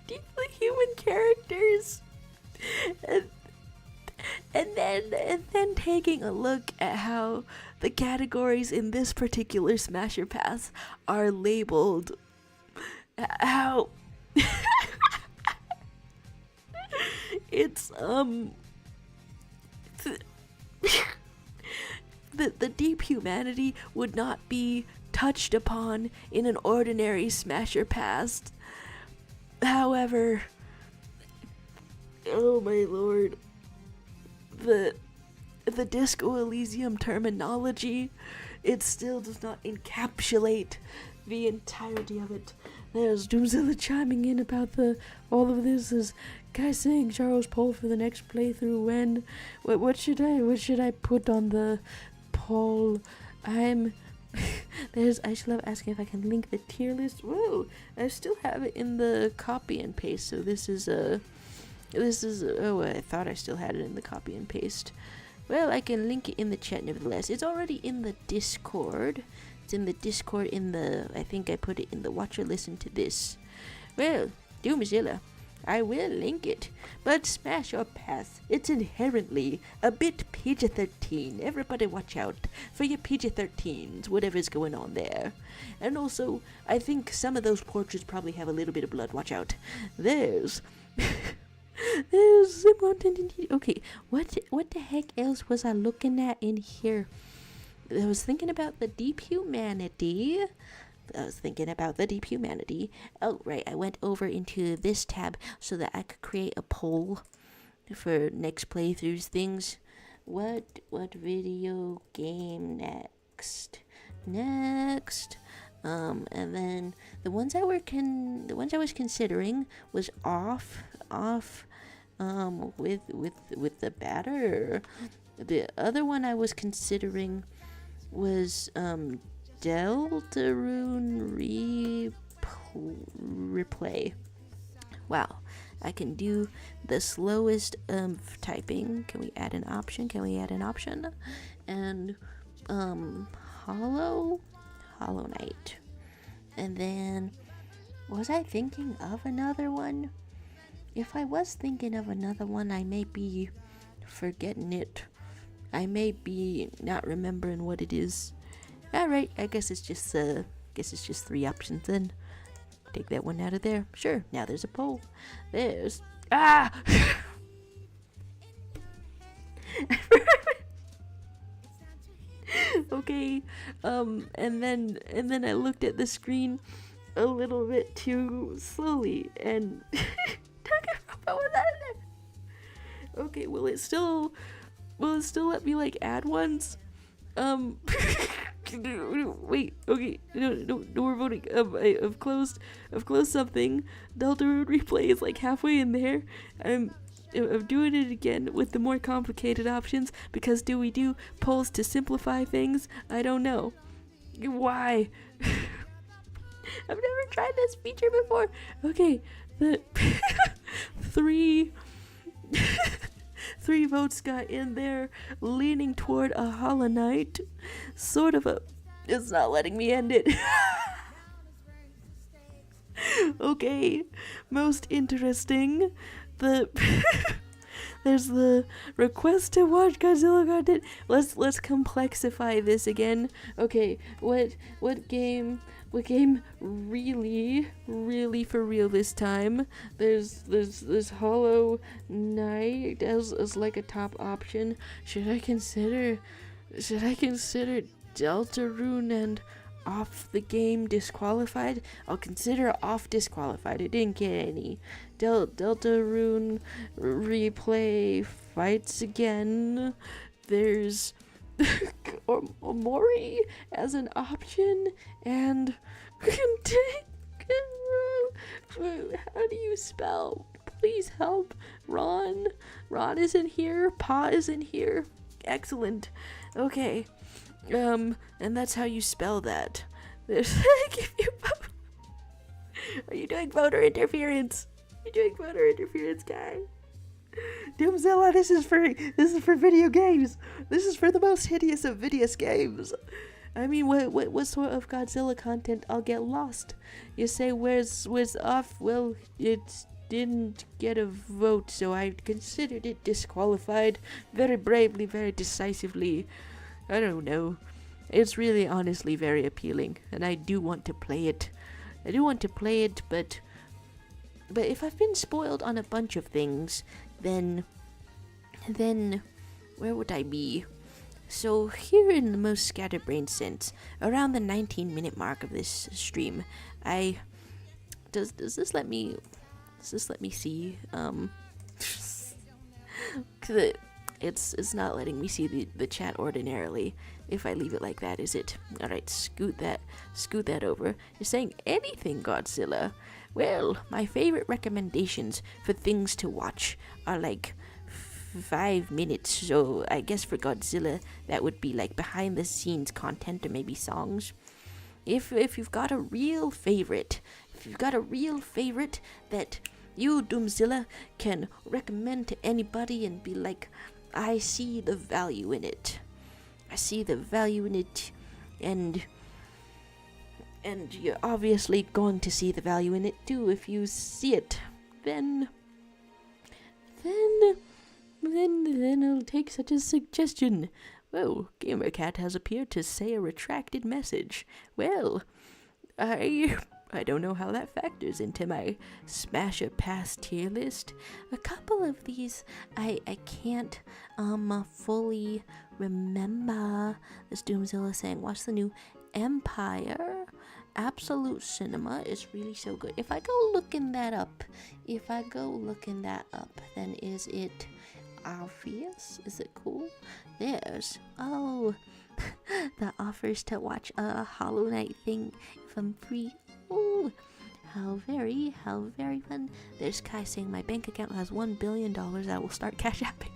Deeply human characters. And then taking a look at how the categories in this particular Smasher Pass are labeled. How it's the deep humanity would not be touched upon in an ordinary Smasher Pass. However, oh my lord, the Disco Elysium terminology, it still does not encapsulate the entirety of it. There's Doomzilla chiming in about all of this is guy saying Charles poll for the next playthrough when. What should I put on the poll? I should love asking if I can link the tier list. Whoa, I still have it in the copy and paste. So this is oh, I thought I still had it in the copy and paste. Well, I can link it in the chat nevertheless. It's already in the Discord. It's in the Discord I think I put it in the watch or listen to this. Well, Doomzilla, I will link it. But Smasher Pass, it's inherently a bit PG-13. Everybody watch out for your PG-13s, whatever's going on there. And also, I think some of those portraits probably have a little bit of blood. Watch out. There's some content in here. Okay, what the heck else was I looking at in here? I was thinking about the deep humanity. Oh, right, I went over into this tab so that I could create a poll for next playthroughs things. What video game next? And then the ones I was considering was off with the batter. The other one I was considering was Deltarune replay. Wow, I can do the slowest typing. Can we add an option? And Hollow Knight. And then was I thinking of another one? If I was thinking of another one, I may be forgetting it. I may be not remembering what it is. Alright, I guess it's just 3 options then. Take that one out of there. Sure, now there's a poll. There's okay, and then I looked at the screen a little bit too slowly and what was that? Okay, will it still let me like add ones? Wait, okay, no, we're voting. I've closed something. Deltarune replay is like halfway in there. I'm doing it again with the more complicated options because do we do polls to simplify things? I don't know. Why? I've never tried this feature before. Okay, the three three votes got in there, leaning toward a Hollow Knight. Sort of a. It's not letting me end it. Okay, most interesting. The there's the request to watch Godzilla content. Let's complexify this again. Okay, what game really for real this time? There's Hollow Knight as like a top option. Should I consider Deltarune and Off the Game Disqualified? I'll consider Off Disqualified. It didn't get any. Deltarune Replay Fights Again. There's Omori as an option, and how do you spell? Please help. Ron isn't here. Pa isn't here. Excellent. Okay. And that's how you spell that. Are you doing voter interference? You're doing voter interference, guy. Doomzilla, this is for video games. This is for the most hideous of hideous games. I mean, what sort of Godzilla content? I'll get lost. You say where's Off? Well, it didn't get a vote, so I considered it disqualified. Very bravely, very decisively. I don't know. It's really honestly very appealing, and I do want to play it. But if I've been spoiled on a bunch of things, then where would I be? So here in the most scatterbrained sense, around the 19-minute mark of this stream, does this let me see? It's not letting me see the chat ordinarily if I leave it like that, is it? Alright, scoot that over. You're saying anything, Godzilla. Well, my favorite recommendations for things to watch are like 5 minutes, so I guess for Godzilla that would be like behind the scenes content or maybe songs. If you've got a real favorite, that you, Doomzilla, can recommend to anybody and be like, I see the value in it, and you're obviously going to see the value in it too. If you see it, then I'll take such a suggestion. Well, GamerCat has appeared to say a retracted message. Well, I don't know how that factors into my smash or pass tier list. A couple of these I can't fully remember. This Doomzilla saying, watch the new Empire. Absolute Cinema is really so good. If I go looking that up, then is it obvious? Is it cool? There's, the offers to watch a Hollow Knight thing from free. Ooh, how very fun. There's Kai saying, my bank account has $1 billion. I will start cash apping.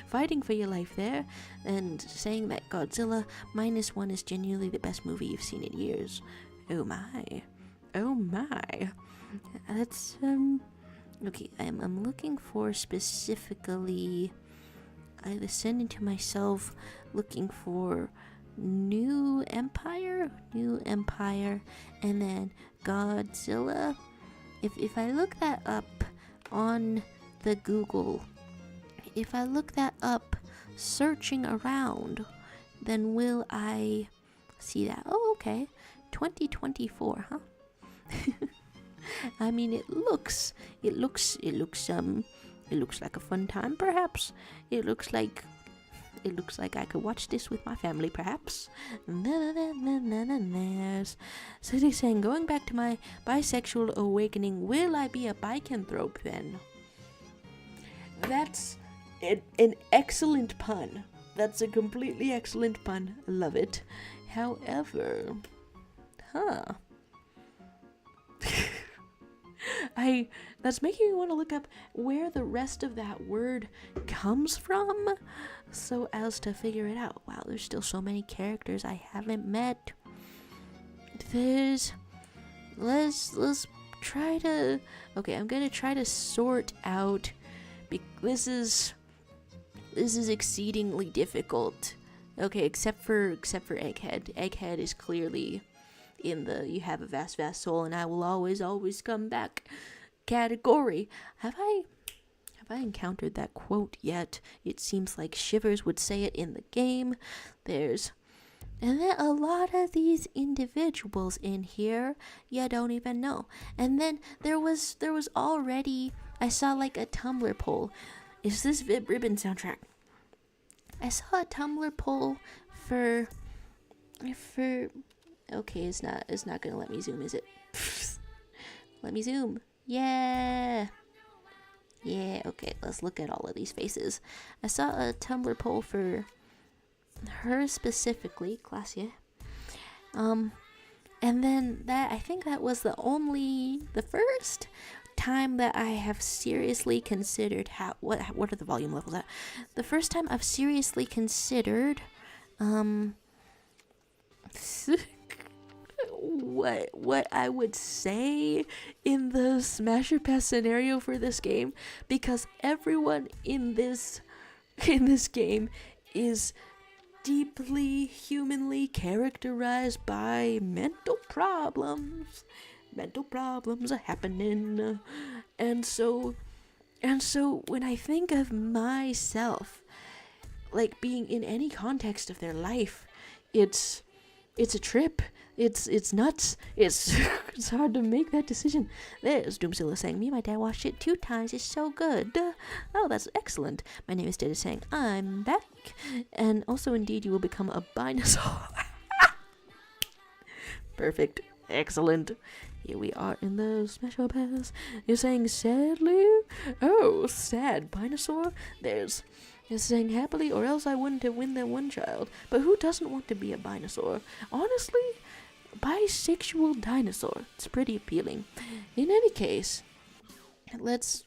Fighting for your life there, and saying that Godzilla -1 is genuinely the best movie you've seen in years. Oh my. That's, okay, I'm looking for specifically, I listened to myself looking for New Empire, and then Godzilla. If I look that up on the Google, if I look that up searching around, then will I see that? Oh, okay. 2024, huh? I mean, it looks like a fun time, perhaps. It looks like I could watch this with my family, perhaps. So they're saying, going back to my bisexual awakening, will I be a bicanthrope then? That's an excellent pun. That's a completely excellent pun. I love it. However, that's making me want to look up where the rest of that word comes from, so as to figure it out. Wow, there's still so many characters I haven't met. There's let's try to. Okay, I'm gonna try to sort out. This is exceedingly difficult. Okay, except for Egghead. Egghead is clearly in the "you have a vast soul and I will always come back" category. Have I encountered that quote yet? It seems like Shivers would say it in the game. And then a lot of these individuals in here you don't even know. And then there was already, I saw like a Tumblr poll. Is this Vib Ribbon soundtrack? I saw a Tumblr poll for okay, it's not gonna let me zoom, is it? Let me zoom. Yeah, okay, let's look at all of these faces. I saw a Tumblr poll for her specifically, Classia. And then I think that was the first time that I have seriously considered what are the volume levels at? The first time I've seriously considered what I would say in the Smasher Pass scenario for this game, because everyone in this game is deeply humanly characterized by mental problems. Mental problems are happening, and so when I think of myself, like being in any context of their life, it's a trip. It's nuts. It's it's hard to make that decision. There's Doomzilla saying, "Me and my dad watched it 2 times. It's so good." Oh, that's excellent. My name is Data saying, "I'm back." And also, indeed, you will become a Binosaur. Perfect. Excellent. Here we are in the Smasher Pass. You're saying sadly? Oh, sad Binosaur? There's saying happily, or else I wouldn't have win that one child. But who doesn't want to be a Binosaur? Honestly, bisexual dinosaur. It's pretty appealing. In any case, let's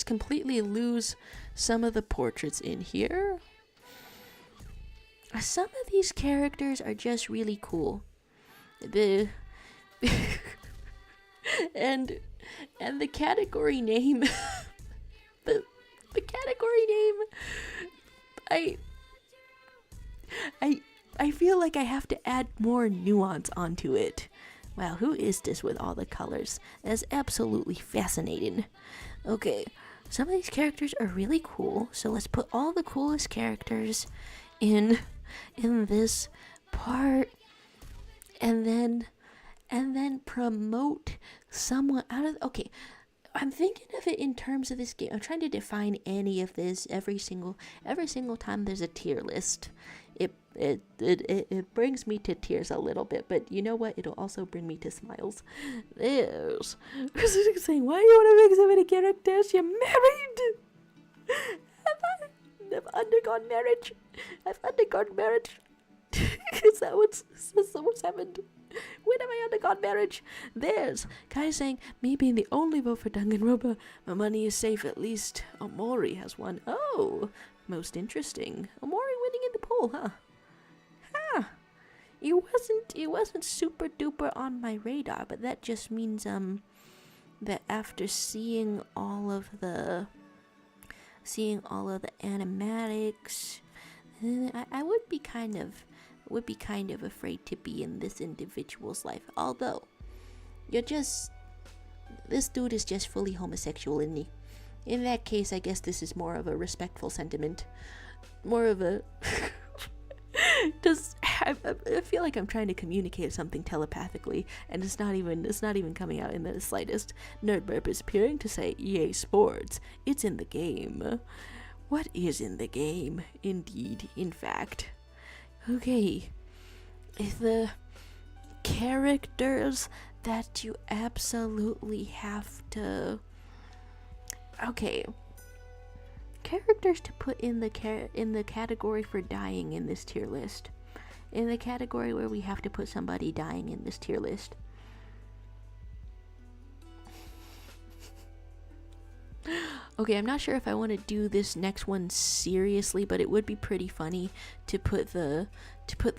completely lose some of the portraits in here. Some of these characters are just really cool. And the category name the category name, I feel like I have to add more nuance onto it. Wow, who is this with all the colors? That's absolutely fascinating. Okay, some of these characters are really cool, so let's put all the coolest characters in this part, and then promote someone out of. Okay, I'm thinking of it in terms of this game. I'm trying to define any of this every single time there's a tier list. It brings me to tears a little bit, but you know what? It'll also bring me to smiles. There's saying, "Why do you want to make so many characters? You're married." I've undergone marriage. Is that what's happened? When have I undergone marriage? There's guys saying, "Me being the only vote for Danganronpa, my money is safe. At least Omori has won." Oh, most interesting. Omori winning in the poll, huh? It wasn't super duper on my radar, but that just means that after seeing all of the animatics, I would be kind of afraid to be in this individual's life. Although, this dude is just fully homosexual, isn't he? In that case, I guess this is more of a respectful sentiment. More of a... I feel like I'm trying to communicate something telepathically, and it's not even coming out in the slightest. Nerdburp is appearing to say, "Yay, sports. It's in the game." What is in the game? Indeed, in fact. Okay. The characters that you absolutely have to... Okay. Characters to put in the category for dying in this tier list. In the category where we have to put somebody dying in this tier list. Okay, I'm not sure if I want to do this next one seriously, but it would be pretty funny to put the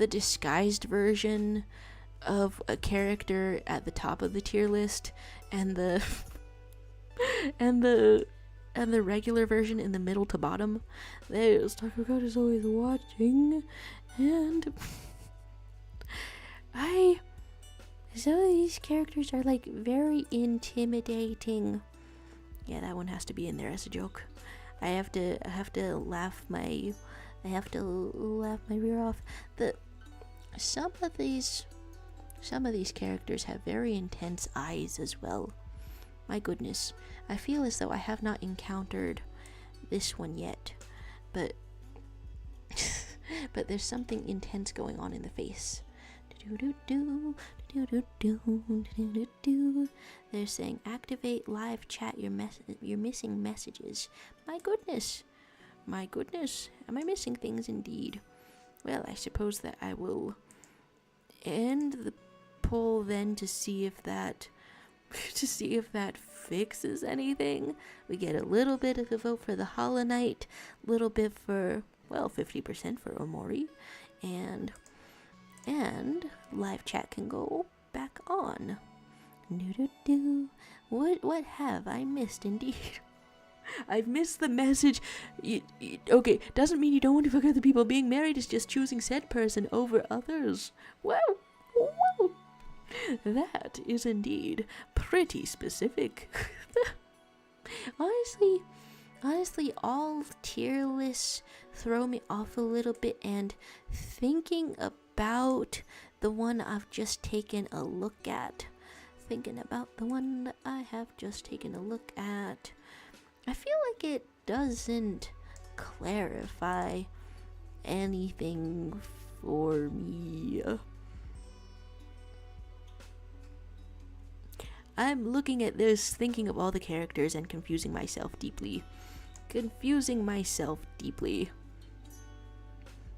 disguised version of a character at the top of the tier list and the and the regular version in the middle to bottom. There's Takugot is always watching, and some of these characters are like very intimidating. Yeah, that one has to be in there as a joke. I have to laugh my rear off. Some of these characters have very intense eyes as well. My goodness, I feel as though I have not encountered this one yet, but but there's something intense going on in the face. They're saying activate live chat. You're missing messages. My goodness, am I missing things indeed? Well, I suppose that I will end the poll then to see if that fixes anything. We get a little bit of a vote for the Hollow Knight, little bit for 50% for Omori, and live chat can go back on. What have I missed indeed? I've missed the message. Okay, doesn't mean you don't want to forget the people being married. It's just choosing said person over others. Wow. That is indeed pretty specific. Honestly, all tier lists throw me off a little bit, and thinking about the one I've just taken a look at, I feel like it doesn't clarify anything for me. I'm looking at this, thinking of all the characters, and confusing myself deeply.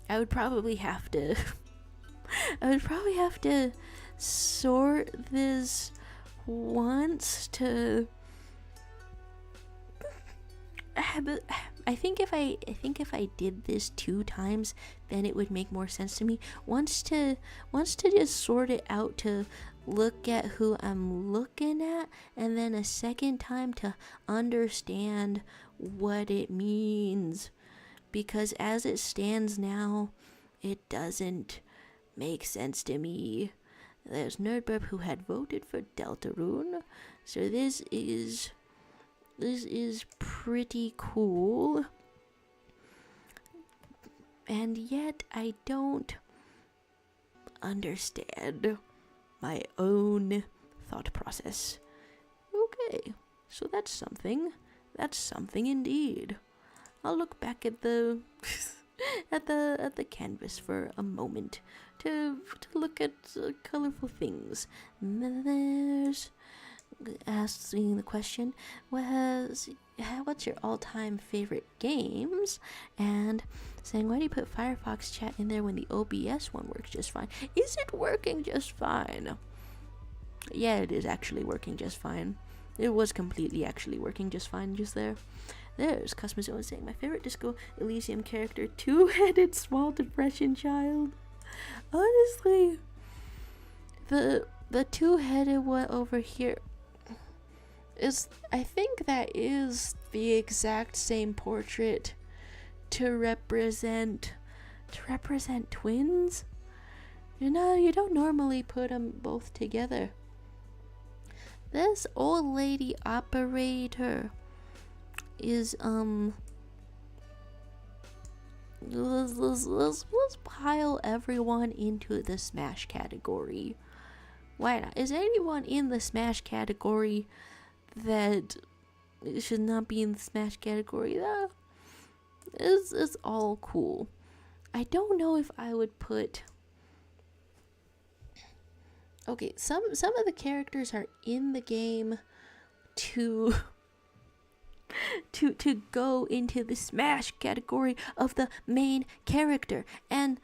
I would probably have to sort this once to I think if I did this 2 times, then it would make more sense to me. Once to just sort it out to look at who I'm looking at, and then a second time to understand what it means. Because as it stands now, it doesn't make sense to me. There's Nerdburp who had voted for Deltarune, so this is pretty cool. And yet I don't understand my own thought process. Okay, so that's something indeed. I'll look back at the at the canvas for a moment to look at colorful things. There's asking the question, what's your all-time favorite games? And saying, why do you put Firefox chat in there when the OBS one works just fine? Is it working just fine? Yeah, it is actually working just fine. It was completely actually working just fine just there. There's Cosmozone saying, my favorite Disco Elysium character, two-headed small depression child. Honestly, the two-headed one over here I think that is the exact same portrait to represent twins. You know, you don't normally put them both together. This old lady operator is let's pile everyone into the Smash category. Why not? Is anyone in the Smash category that should not be in the Smash category? Though it's all cool. I don't know if I would put. Okay, some of the characters are in the game to go into the Smash category of the main character, and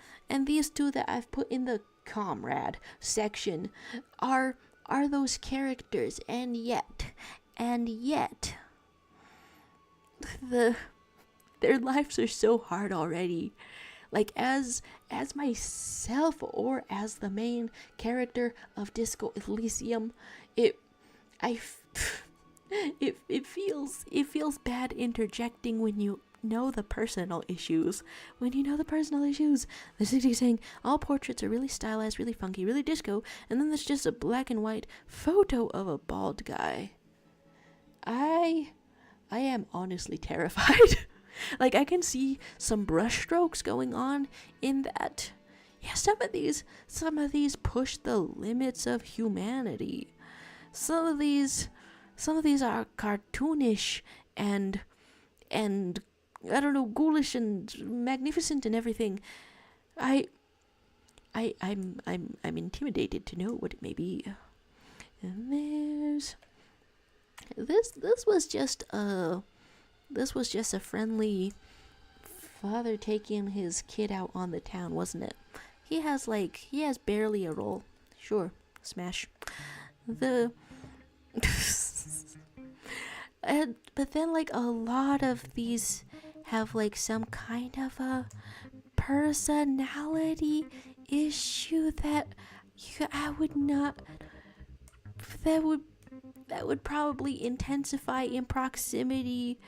these two that I've put in the comrade section are those characters, and yet their lives are so hard already. like as myself or as the main character of Disco Elysium, it I f- it feels bad interjecting when you know the personal issues. When you know the personal issues, the city saying all portraits are really stylized, really funky, really disco, and then there's just a black and white photo of a bald guy. I am honestly terrified. Like, I can see some brushstrokes going on in that. Yeah, some of these push the limits of humanity. Some of these are cartoonish and I don't know, ghoulish and magnificent and everything. I'm intimidated to know what it may be. And there's this was just a friendly father taking his kid out on the town, wasn't it? He has barely a role. Sure, smash. But then like a lot of these have like some kind of a personality issue that I would not that would probably intensify in proximity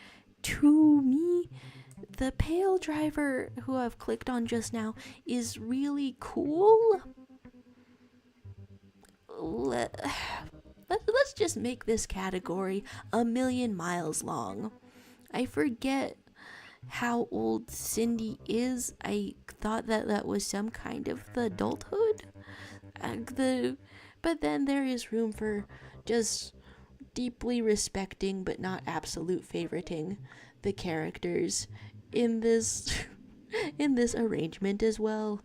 to me. The pale driver who I've clicked on just now is really cool. Let's just make this category 1,000,000 miles long. I forget how old Cindy is. I thought that was some kind of the adulthood. But then there is room for just deeply respecting but not absolute favoriting the characters in this arrangement as well.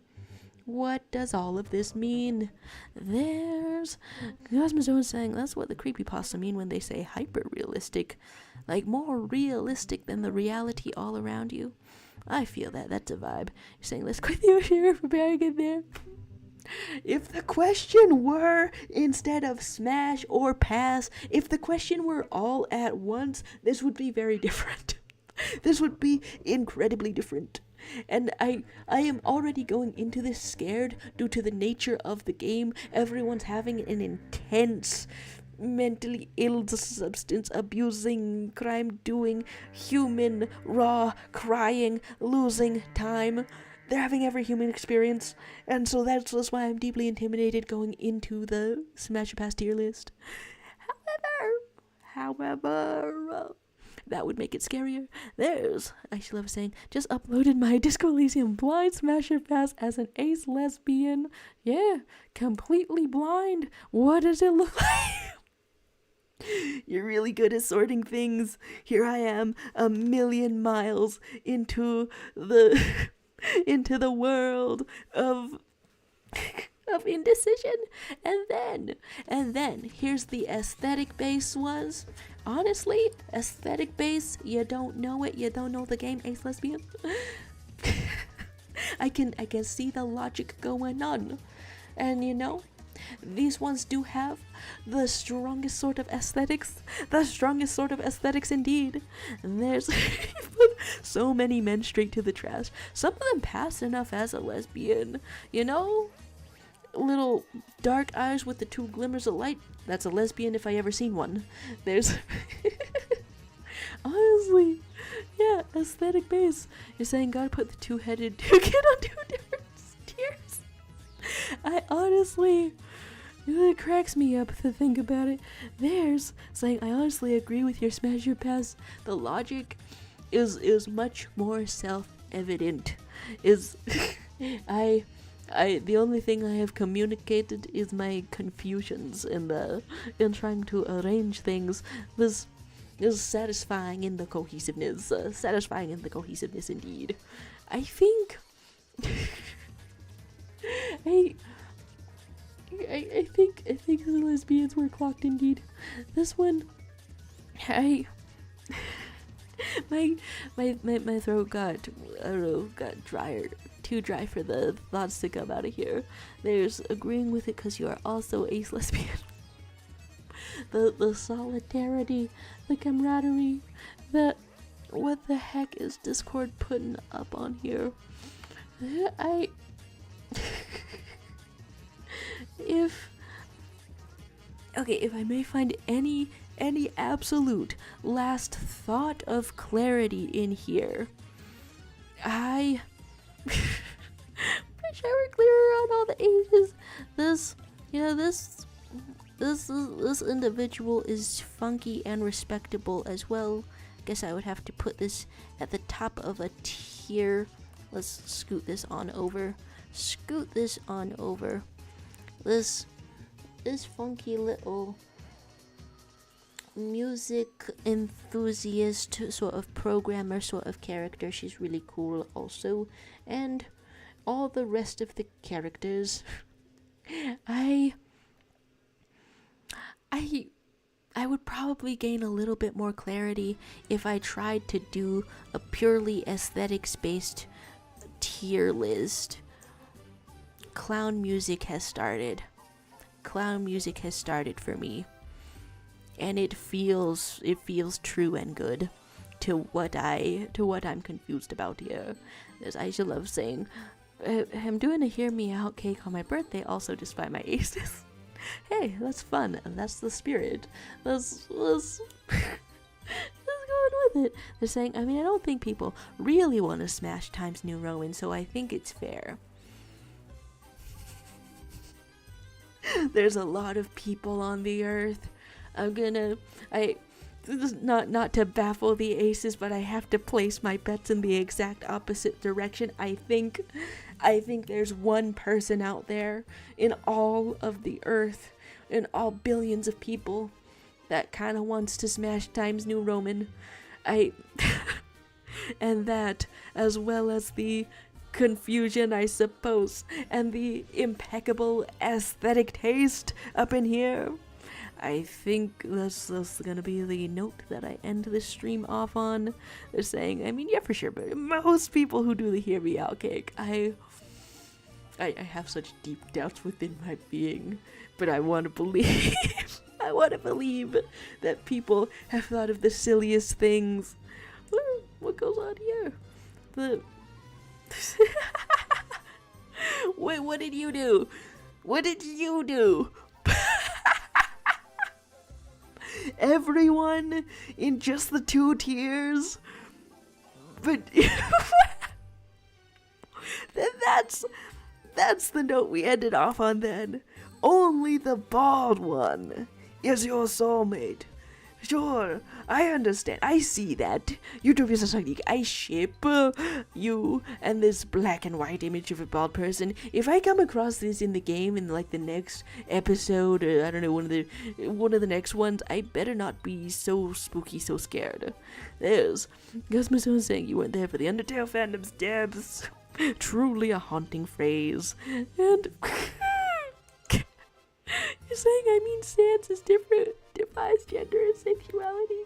What does all of this mean? There's Cosmozone saying that's what the creepypasta mean when they say hyper-realistic. Like more realistic than the reality all around you. I feel that's a vibe. You're saying let's quit the ocean for preparing it there. If the question were, instead of smash or pass, if the question were all at once, this would be very different. This would be incredibly different. And I am already going into this scared due to the nature of the game. Everyone's having an intense, mentally ill, substance abusing, crime doing, human, raw, crying, losing time. They're having every human experience, and so that's why I'm deeply intimidated going into the Smash or Pass tier list. However, that would make it scarier. I should love saying, just uploaded my Disco Elysium blind Smash or Pass as an ace lesbian. Yeah, completely blind. What does it look like? You're really good at sorting things. Here I am, 1,000,000 miles into the world of indecision. And then here's the aesthetic base was. Honestly, aesthetic base, you don't know it, you don't know the game, ace lesbian. I can see the logic going on. And you know, these ones do have the strongest sort of aesthetics. The strongest sort of aesthetics indeed. And there's so many men straight to the trash. Some of them pass enough as a lesbian. You know? Little dark eyes with the two glimmers of light. That's a lesbian if I ever seen one. There's... Honestly, yeah, aesthetic base. You're saying God put the two-headed kid on two different tiers. I honestly... It cracks me up to think about it. There's saying I honestly agree with your Smash or Pass. The logic is much more self-evident. The only thing I have communicated is my confusions in trying to arrange things. This is satisfying in the cohesiveness. Satisfying in the cohesiveness indeed. I think I think the lesbians were clocked indeed. This one, my throat got, I don't know, got drier, too dry for the thoughts to come out of here. There's agreeing with it because you are also ace lesbian. The solidarity, the camaraderie, what the heck is Discord putting up on here? I if I may find any absolute last thought of clarity in here, I wish I were clearer on all the ages. This individual is funky and respectable as well. Guess I would have to put this at the top of a tier. Let's scoot this on over. This funky little music enthusiast sort of programmer sort of character. She's really cool also. And all the rest of the characters. I would probably gain a little bit more clarity if I tried to do a purely aesthetics-based tier list. Clown music has started for me, and it feels true and good to what I'm confused about here. As Aisha loves saying, I'm doing a hear me out cake on my birthday, also despite my aces. Hey, that's fun, and that's the spirit. Let's go on with it. They're saying, I don't think people really want to smash Times New Roman, so I think it's fair. There's a lot of people on the earth. This is not to baffle the aces, but I have to place my bets in the exact opposite direction. I think there's one person out there in all of the earth, in all billions of people, that kind of wants to smash Times New Roman. And that, as well as the confusion, I suppose, and the impeccable aesthetic taste up in here, I think that's gonna be the note that I end this stream off on. They're saying, yeah, for sure, but most people who do the hear me out cake, I have such deep doubts within my being, but I want to believe, that people have thought of the silliest things. What goes on here? Wait, what did you do? Everyone in just the 2 tiers? But then that's the note we ended off on then. Only the bald one is your soulmate. Sure, I understand. I see that. YouTube is a I ship you and this black and white image of a bald person. If I come across this in the game in like the next episode, or I don't know, one of the next ones, I better not be so spooky, so scared. There's Gusmus saying you weren't there for the Undertale fandom's depths. Truly a haunting phrase. And you're saying, Sans is different, defies gender and sexuality.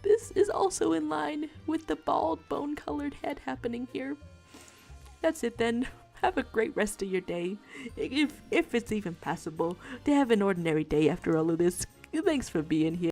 This is also in line with the bald, bone-colored head happening here. That's it then. Have a great rest of your day. If it's even possible to have an ordinary day after all of this. Thanks for being here.